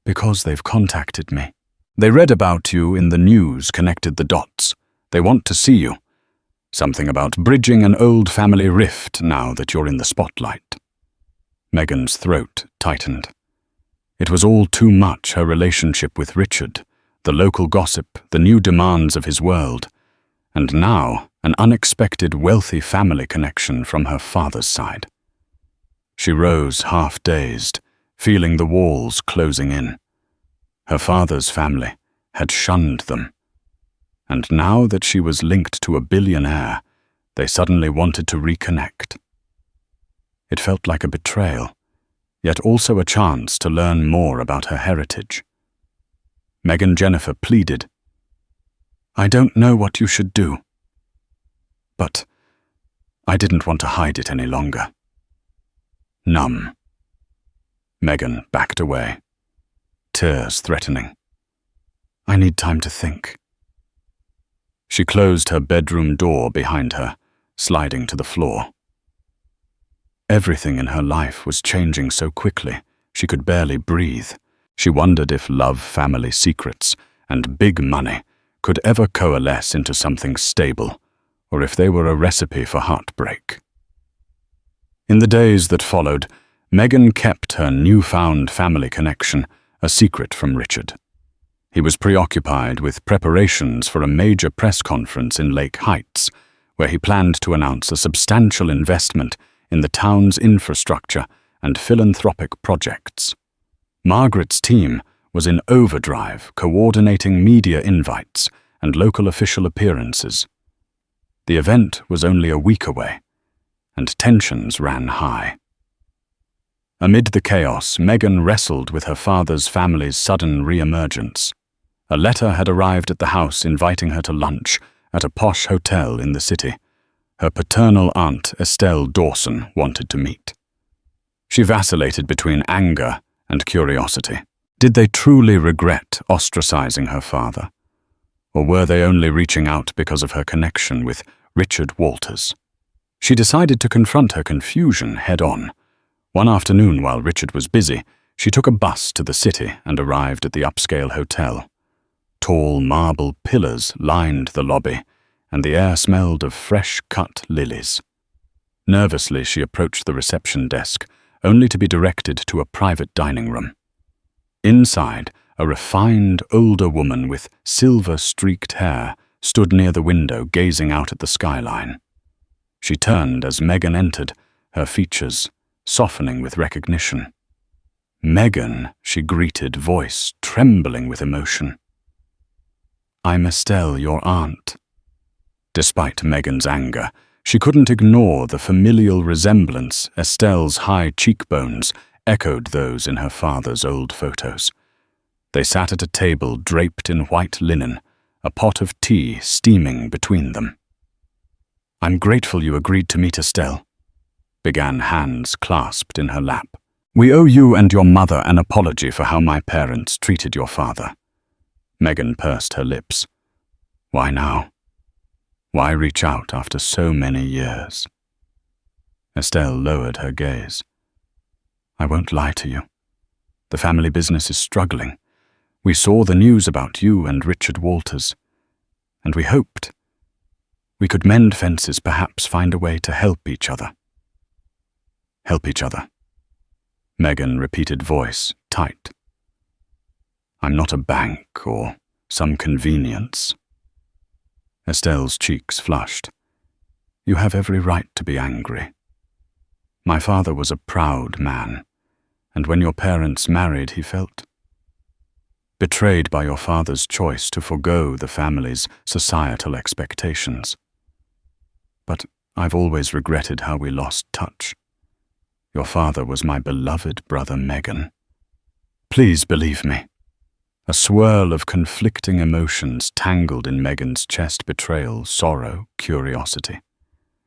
"Because they've contacted me. They read about you in the news, connected the dots. They want to see you. Something about bridging an old family rift now that you're in the spotlight." Megan's throat tightened. It was all too much, her relationship with Richard, the local gossip, the new demands of his world, and now an unexpected wealthy family connection from her father's side. She rose half-dazed, feeling the walls closing in. Her father's family had shunned them. And now that she was linked to a billionaire, they suddenly wanted to reconnect. It felt like a betrayal, yet also a chance to learn more about her heritage. Megan Jennifer pleaded, "I don't know what you should do." But I didn't want to hide it any longer. Numb. Megan backed away, tears threatening. "I need time to think." She closed her bedroom door behind her, sliding to the floor. Everything in her life was changing so quickly, she could barely breathe. She wondered if love, family secrets, and big money could ever coalesce into something stable, or if they were a recipe for heartbreak. In the days that followed, Megan kept her newfound family connection a secret from Richard. He was preoccupied with preparations for a major press conference in Lake Heights, where he planned to announce a substantial investment in the town's infrastructure and philanthropic projects. Margaret's team was in overdrive, coordinating media invites and local official appearances. The event was only a week away, and tensions ran high. Amid the chaos, Megan wrestled with her father's family's sudden re-emergence. A letter had arrived at the house inviting her to lunch at a posh hotel in the city. Her paternal aunt, Estelle Dawson, wanted to meet. She vacillated between anger and curiosity. Did they truly regret ostracizing her father? Or were they only reaching out because of her connection with Richard Walters? She decided to confront her confusion head-on. One afternoon, while Richard was busy, she took a bus to the city and arrived at the upscale hotel. Tall marble pillars lined the lobby, and the air smelled of fresh-cut lilies. Nervously, she approached the reception desk, only to be directed to a private dining room. Inside, a refined, older woman with silver-streaked hair stood near the window, gazing out at the skyline. She turned as Megan entered, her features softening with recognition. "Megan," she greeted, voice trembling with emotion. "I'm Estelle, your aunt." Despite Megan's anger, she couldn't ignore the familial resemblance. Estelle's high cheekbones echoed those in her father's old photos. They sat at a table draped in white linen, a pot of tea steaming between them. "I'm grateful you agreed to meet Estelle," began, hands clasped in her lap. "We owe you and your mother an apology for how my parents treated your father." Megan pursed her lips. Why now? Why reach out after so many years? Estelle lowered her gaze. "I won't lie to you. The family business is struggling. We saw the news about you and Richard Walters, and we hoped we could mend fences, perhaps find a way to help each other." "Help each other?" Megan repeated, voice tight. "I'm not a bank or some convenience." Estelle's cheeks flushed. "You have every right to be angry. My father was a proud man, and when your parents married, he felt betrayed by your father's choice to forgo the family's societal expectations. But I've always regretted how we lost touch. Your father was my beloved brother Megan. Please believe me." A swirl of conflicting emotions tangled in Megan's chest: betrayal, sorrow, curiosity.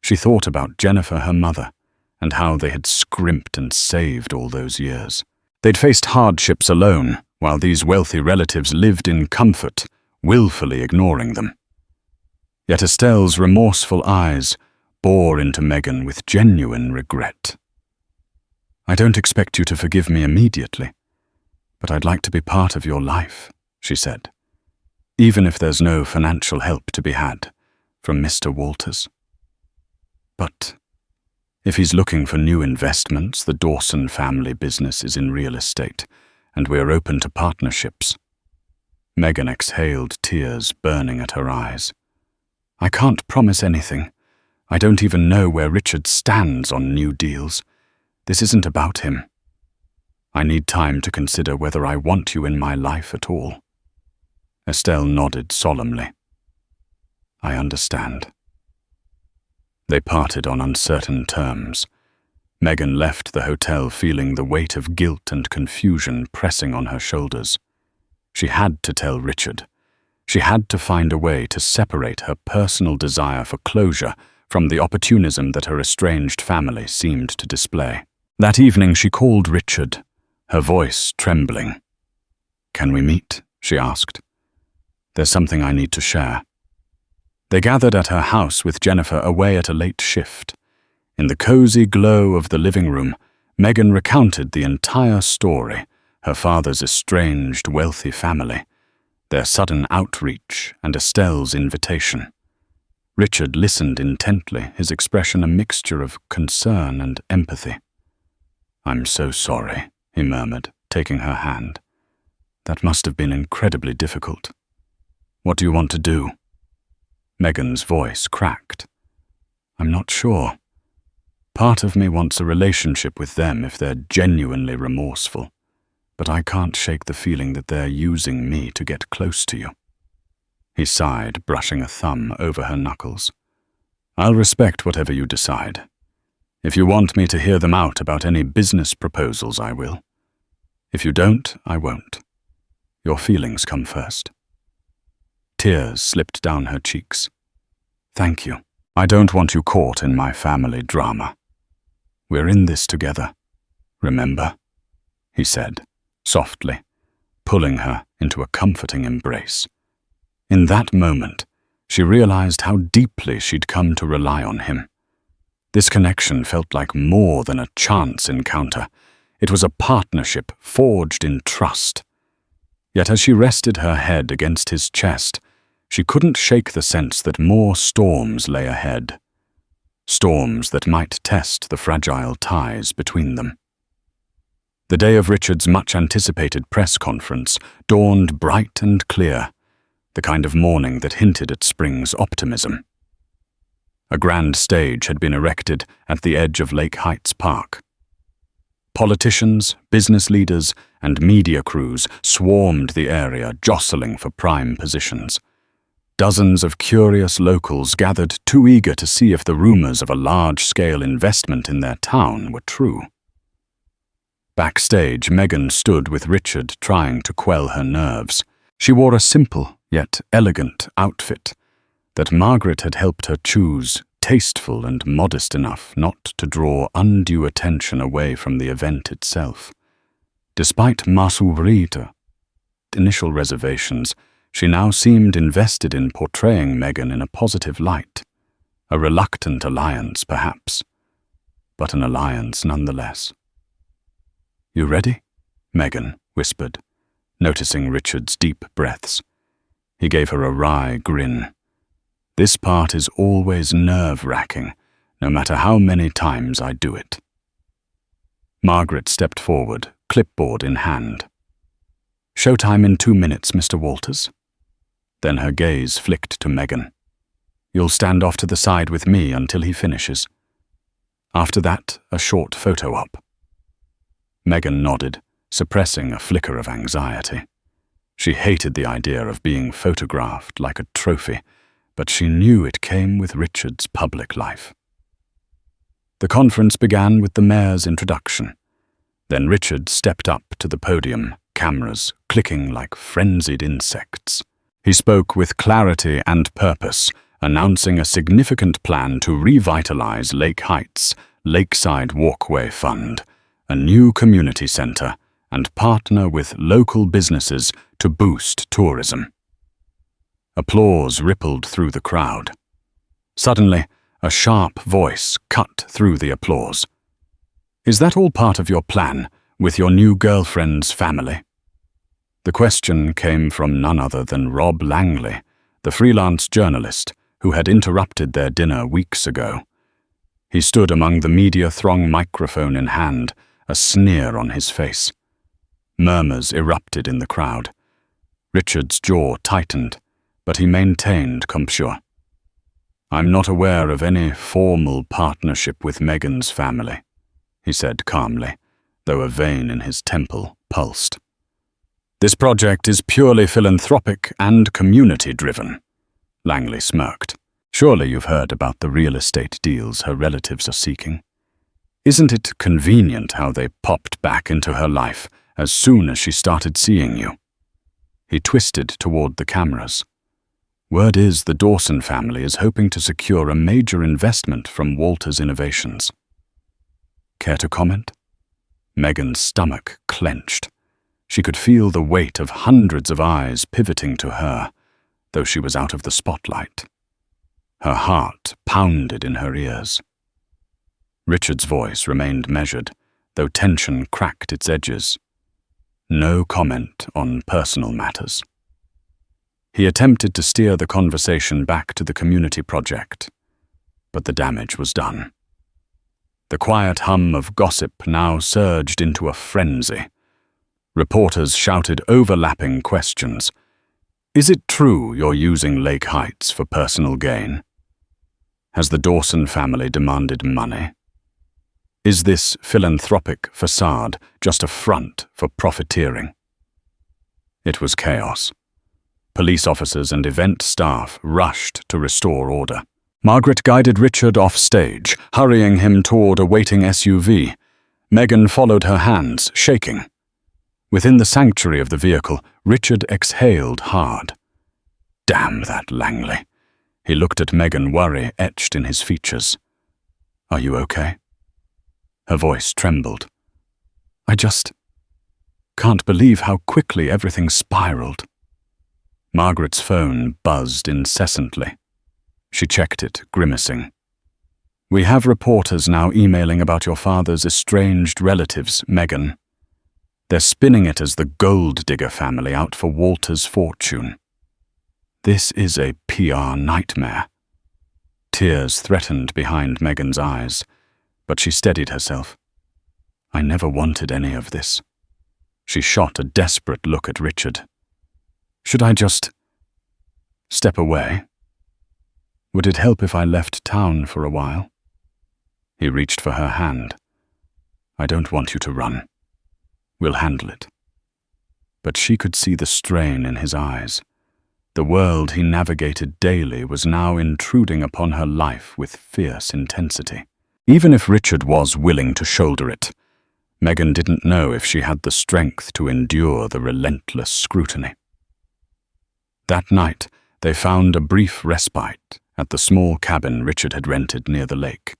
She thought about Jennifer, her mother, and how they had scrimped and saved all those years. They'd faced hardships alone, while these wealthy relatives lived in comfort, willfully ignoring them. Yet Estelle's remorseful eyes bore into Megan with genuine regret. "I don't expect you to forgive me immediately, but I'd like to be part of your life," she said, "even if there's no financial help to be had from Mr. Walters. But if he's looking for new investments, the Dawson family business is in real estate, and we're open to partnerships." Megan exhaled, tears burning at her eyes. "I can't promise anything. I don't even know where Richard stands on new deals. This isn't about him. I need time to consider whether I want you in my life at all." Estelle nodded solemnly. "I understand." They parted on uncertain terms. Megan left the hotel feeling the weight of guilt and confusion pressing on her shoulders. She had to tell Richard. She had to find a way to separate her personal desire for closure from the opportunism that her estranged family seemed to display. That evening she called Richard, her voice trembling. "Can we meet?" she asked. "There's something I need to share." They gathered at her house with Jennifer away at a late shift. In the cozy glow of the living room, Megan recounted the entire story: her father's estranged, wealthy family, their sudden outreach, and Estelle's invitation. Richard listened intently, his expression a mixture of concern and empathy. "I'm so sorry," he murmured, taking her hand. "That must have been incredibly difficult. What do you want to do?" Megan's voice cracked. "I'm not sure. Part of me wants a relationship with them if they're genuinely remorseful, but I can't shake the feeling that they're using me to get close to you." He sighed, brushing a thumb over her knuckles. "I'll respect whatever you decide. If you want me to hear them out about any business proposals, I will. If you don't, I won't. Your feelings come first." Tears slipped down her cheeks. "Thank you. I don't want you caught in my family drama. We're in this together, remember?" he said, softly, pulling her into a comforting embrace. In that moment, she realized how deeply she'd come to rely on him. This connection felt like more than a chance encounter. It was a partnership forged in trust. Yet as she rested her head against his chest, she couldn't shake the sense that more storms lay ahead. Storms that might test the fragile ties between them. The day of Richard's much-anticipated press conference dawned bright and clear, the kind of morning that hinted at spring's optimism. A grand stage had been erected at the edge of Lake Heights Park. Politicians, business leaders, and media crews swarmed the area, jostling for prime positions. Dozens of curious locals gathered, too eager to see if the rumors of a large-scale investment in their town were true. Backstage, Megan stood with Richard, trying to quell her nerves. She wore a simple, yet elegant outfit that Margaret had helped her choose, tasteful and modest enough not to draw undue attention away from the event itself. Despite Masubrita's initial reservations, she now seemed invested in portraying Megan in a positive light. A reluctant alliance, perhaps, but an alliance nonetheless. "You ready?" Megan whispered, noticing Richard's deep breaths. He gave her a wry grin. "This part is always nerve-wracking, no matter how many times I do it." Margaret stepped forward, clipboard in hand. "Showtime in 2 minutes, Mr. Walters." Then her gaze flicked to Megan. "You'll stand off to the side with me until he finishes. After that, a short photo op." Megan nodded, suppressing a flicker of anxiety. She hated the idea of being photographed like a trophy, but she knew it came with Richard's public life. The conference began with the mayor's introduction. Then Richard stepped up to the podium, cameras clicking like frenzied insects. He spoke with clarity and purpose, announcing a significant plan to revitalize Lake Heights' Lakeside Walkway Fund, a new community center, and partner with local businesses to boost tourism. Applause rippled through the crowd. Suddenly, a sharp voice cut through the applause. "Is that all part of your plan with your new girlfriend's family?" The question came from none other than Rob Langley, the freelance journalist who had interrupted their dinner weeks ago. He stood among the media throng, microphone in hand, a sneer on his face. Murmurs erupted in the crowd. Richard's jaw tightened, but he maintained composure. "I'm not aware of any formal partnership with Megan's family," he said calmly, though a vein in his temple pulsed. "This project is purely philanthropic and community-driven," Langley smirked. "Surely you've heard about the real estate deals her relatives are seeking. Isn't it convenient how they popped back into her life as soon as she started seeing you?" He twisted toward the cameras. "Word is the Dawson family is hoping to secure a major investment from Walters Innovations." Care to comment? Megan's stomach clenched. She could feel the weight of hundreds of eyes pivoting to her, though she was out of the spotlight. Her heart pounded in her ears. Richard's voice remained measured, though tension cracked its edges. No comment on personal matters. He attempted to steer the conversation back to the community project, but the damage was done. The quiet hum of gossip now surged into a frenzy. Reporters shouted overlapping questions. "Is it true you're using Lake Heights for personal gain? Has the Dawson family demanded money? Is this philanthropic facade just a front for profiteering?" It was chaos. Police officers and event staff rushed to restore order. Margaret guided Richard off stage, hurrying him toward a waiting SUV. Megan followed her hands, shaking. Within the sanctuary of the vehicle, Richard exhaled hard. Damn that Langley. He looked at Megan, worry etched in his features. "Are you okay?" Her voice trembled. "I just can't believe how quickly everything spiraled." Margaret's phone buzzed incessantly. She checked it, grimacing. "We have reporters now emailing about your father's estranged relatives, Megan. They're spinning it as the gold digger family out for Walter's fortune. This is a PR nightmare." Tears threatened behind Megan's eyes, but she steadied herself. "I never wanted any of this." She shot a desperate look at Richard. "Should I just step away? Would it help if I left town for a while?" He reached for her hand. "I don't want you to run. We'll handle it." But she could see the strain in his eyes. The world he navigated daily was now intruding upon her life with fierce intensity. Even if Richard was willing to shoulder it, Megan didn't know if she had the strength to endure the relentless scrutiny. That night, they found a brief respite at the small cabin Richard had rented near the lake.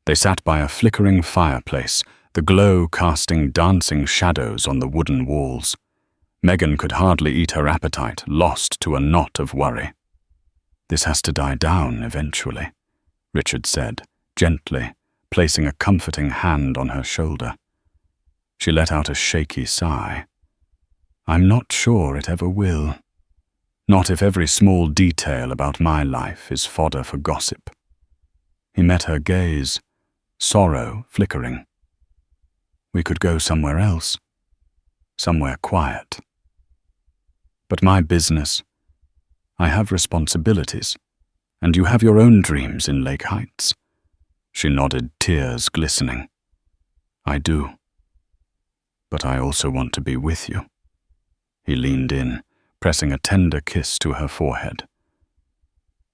They sat by a flickering fireplace, the glow casting dancing shadows on the wooden walls. Megan could hardly eat her appetite, lost to a knot of worry. "This has to die down eventually," Richard said, gently, placing a comforting hand on her shoulder. She let out a shaky sigh. "I'm not sure it ever will. Not if every small detail about my life is fodder for gossip." He met her gaze, sorrow flickering. "We could go somewhere else, somewhere quiet." "But my business, I have responsibilities, and you have your own dreams in Lake Heights." She nodded, tears glistening. "I do. But I also want to be with you." He leaned in, pressing a tender kiss to her forehead.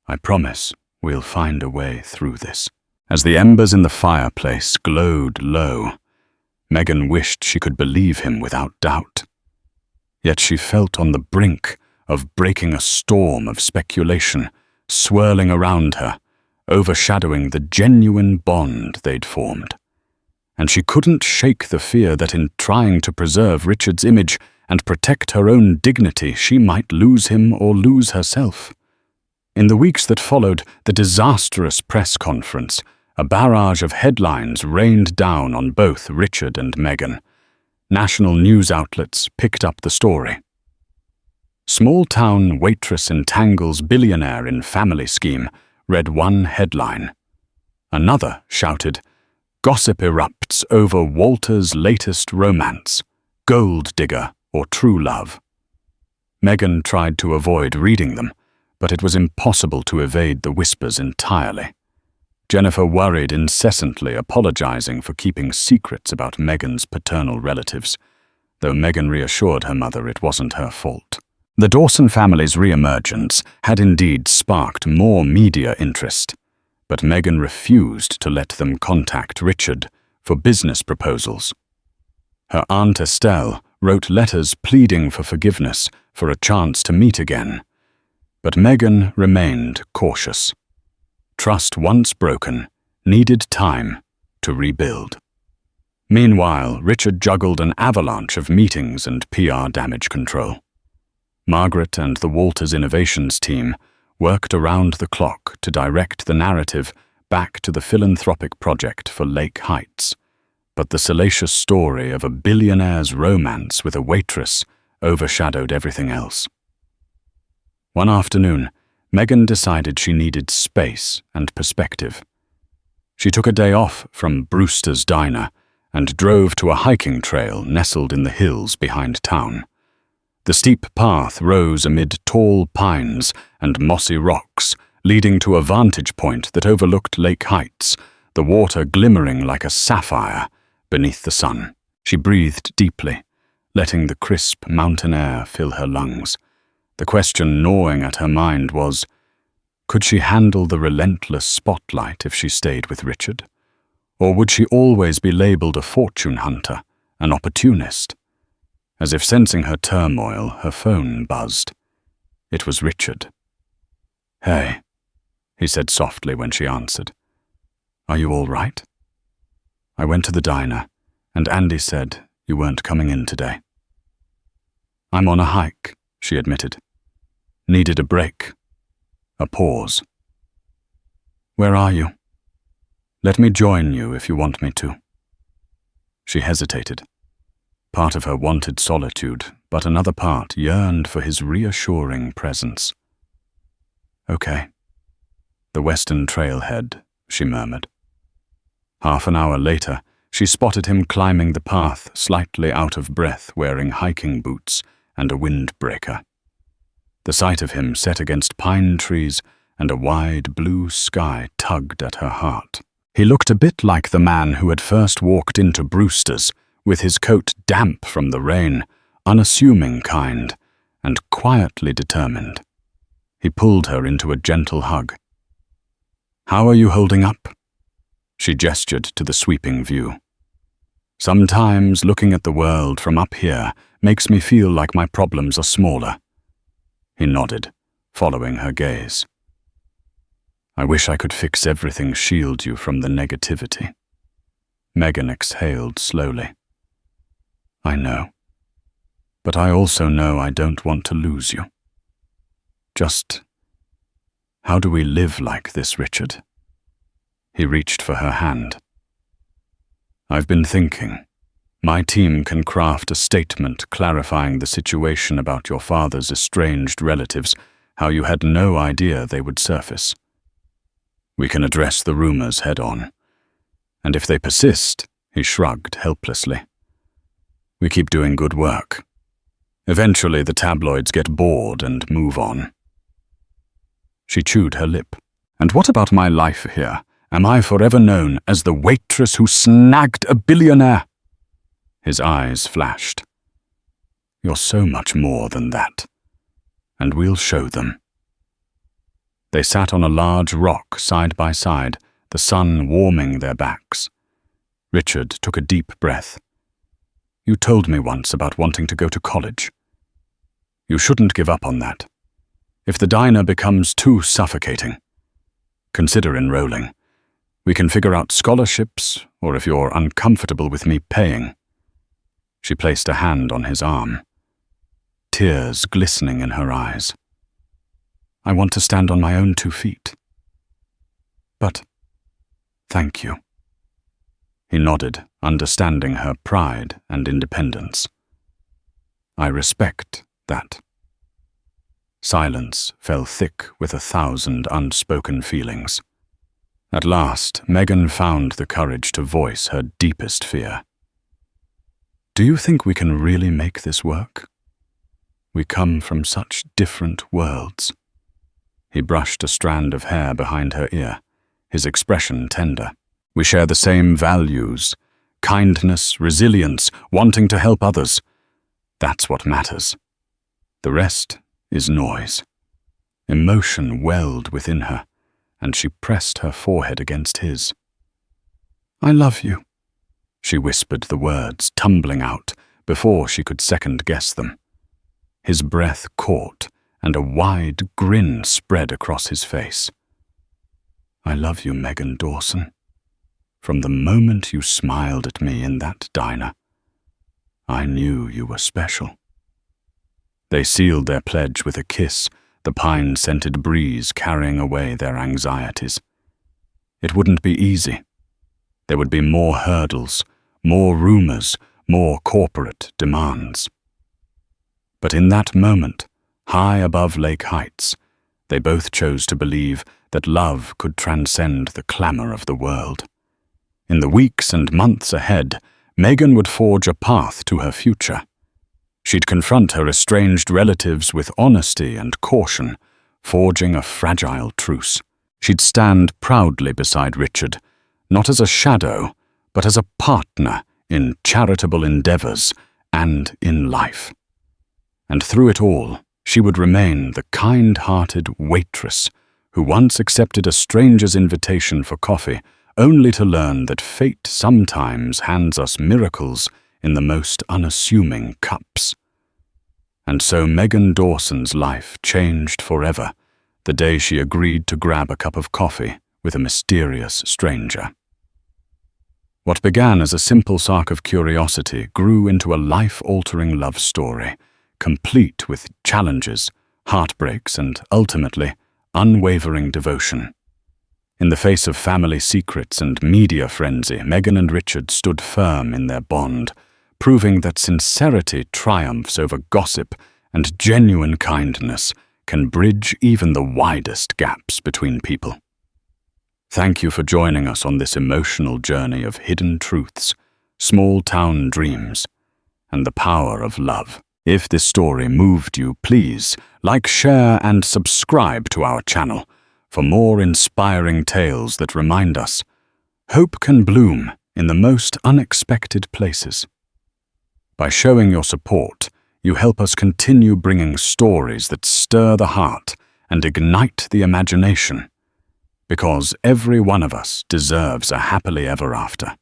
"I promise we'll find a way through this." As the embers in the fireplace glowed low, Megan wished she could believe him without doubt. Yet she felt on the brink of breaking a storm of speculation, swirling around her, overshadowing the genuine bond they'd formed. And she couldn't shake the fear that in trying to preserve Richard's image and protect her own dignity, she might lose him or lose herself. In the weeks that followed the disastrous press conference, a barrage of headlines rained down on both Richard and Megan. National news outlets picked up the story. "Small-town waitress entangles billionaire in family scheme," read one headline. Another shouted, "Gossip erupts over Walter's latest romance, gold digger or true love." Megan tried to avoid reading them, but it was impossible to evade the whispers entirely. Jennifer worried incessantly, apologizing for keeping secrets about Megan's paternal relatives, though Megan reassured her mother it wasn't her fault. The Dawson family's re-emergence had indeed sparked more media interest, but Megan refused to let them contact Richard for business proposals. Her Aunt Estelle wrote letters pleading for forgiveness, for a chance to meet again, but Megan remained cautious. Trust once broken needed time to rebuild. Meanwhile, Richard juggled an avalanche of meetings and PR damage control. Margaret and the Walters Innovations team worked around the clock to direct the narrative back to the philanthropic project for Lake Heights, but the salacious story of a billionaire's romance with a waitress overshadowed everything else. One afternoon, Megan decided she needed space and perspective. She took a day off from Brewster's Diner and drove to a hiking trail nestled in the hills behind town. The steep path rose amid tall pines and mossy rocks, leading to a vantage point that overlooked Lake Heights, the water glimmering like a sapphire beneath the sun. She breathed deeply, letting the crisp mountain air fill her lungs. The question gnawing at her mind was, could she handle the relentless spotlight if she stayed with Richard? Or would she always be labeled a fortune hunter, an opportunist? As if sensing her turmoil, her phone buzzed. It was Richard. "Hey," he said softly when she answered. "Are you all right? I went to the diner, and Andy said you weren't coming in today." "I'm on a hike," she admitted. "Needed a break." A pause. "Where are you? Let me join you if you want me to." She hesitated. Part of her wanted solitude, but another part yearned for his reassuring presence. "Okay. The western trailhead," she murmured. Half an hour later, she spotted him climbing the path, slightly out of breath, wearing hiking boots and a windbreaker. The sight of him set against pine trees and a wide blue sky tugged at her heart. He looked a bit like the man who had first walked into Brewster's, with his coat damp from the rain, unassuming kind, and quietly determined. He pulled her into a gentle hug. "How are you holding up?" She gestured to the sweeping view. "Sometimes looking at the world from up here makes me feel like my problems are smaller." He nodded, following her gaze. "I wish I could fix everything, shield you from the negativity." Megan exhaled slowly. "I know. But I also know I don't want to lose you. Just, how do we live like this, Richard?" He reached for her hand. "I've been thinking. My team can craft a statement clarifying the situation about your father's estranged relatives, how you had no idea they would surface. We can address the rumors head on. And if they persist," he shrugged helplessly, "we keep doing good work. Eventually the tabloids get bored and move on." She chewed her lip. "And what about my life here? Am I forever known as the waitress who snagged a billionaire?" His eyes flashed. "You're so much more than that. And we'll show them." They sat on a large rock side by side, the sun warming their backs. Richard took a deep breath. "You told me once about wanting to go to college. You shouldn't give up on that. If the diner becomes too suffocating, consider enrolling. We can figure out scholarships, or if you're uncomfortable with me paying." She placed a hand on his arm, tears glistening in her eyes. "I want to stand on my own 2 feet. But, thank you." He nodded, understanding her pride and independence. "I respect that." Silence fell thick with 1,000 unspoken feelings. At last, Megan found the courage to voice her deepest fear. "Do you think we can really make this work? We come from such different worlds." He brushed a strand of hair behind her ear, his expression tender. "We share the same values: kindness, resilience, wanting to help others. That's what matters. The rest is noise." Emotion welled within her, and she pressed her forehead against his. "I love you," she whispered the words, tumbling out before she could second-guess them. His breath caught, and a wide grin spread across his face. "I love you, Megan Dawson. From the moment you smiled at me in that diner, I knew you were special." They sealed their pledge with a kiss, the pine-scented breeze carrying away their anxieties. It wouldn't be easy. There would be more hurdles, more rumors, more corporate demands. But in that moment, high above Lake Heights, they both chose to believe that love could transcend the clamor of the world. In the weeks and months ahead, Megan would forge a path to her future. She'd confront her estranged relatives with honesty and caution, forging a fragile truce. She'd stand proudly beside Richard, not as a shadow, but as a partner in charitable endeavors and in life. And through it all, she would remain the kind-hearted waitress who once accepted a stranger's invitation for coffee, only to learn that fate sometimes hands us miracles in the most unassuming cups. And so Megan Dawson's life changed forever the day she agreed to grab a cup of coffee with a mysterious stranger. What began as a simple spark of curiosity grew into a life-altering love story, complete with challenges, heartbreaks, and ultimately, unwavering devotion. In the face of family secrets and media frenzy, Megan and Richard stood firm in their bond, proving that sincerity triumphs over gossip and genuine kindness can bridge even the widest gaps between people. Thank you for joining us on this emotional journey of hidden truths, small-town dreams, and the power of love. If this story moved you, please like, share, and subscribe to our channel for more inspiring tales that remind us hope can bloom in the most unexpected places. By showing your support, you help us continue bringing stories that stir the heart and ignite the imagination, because every one of us deserves a happily ever after.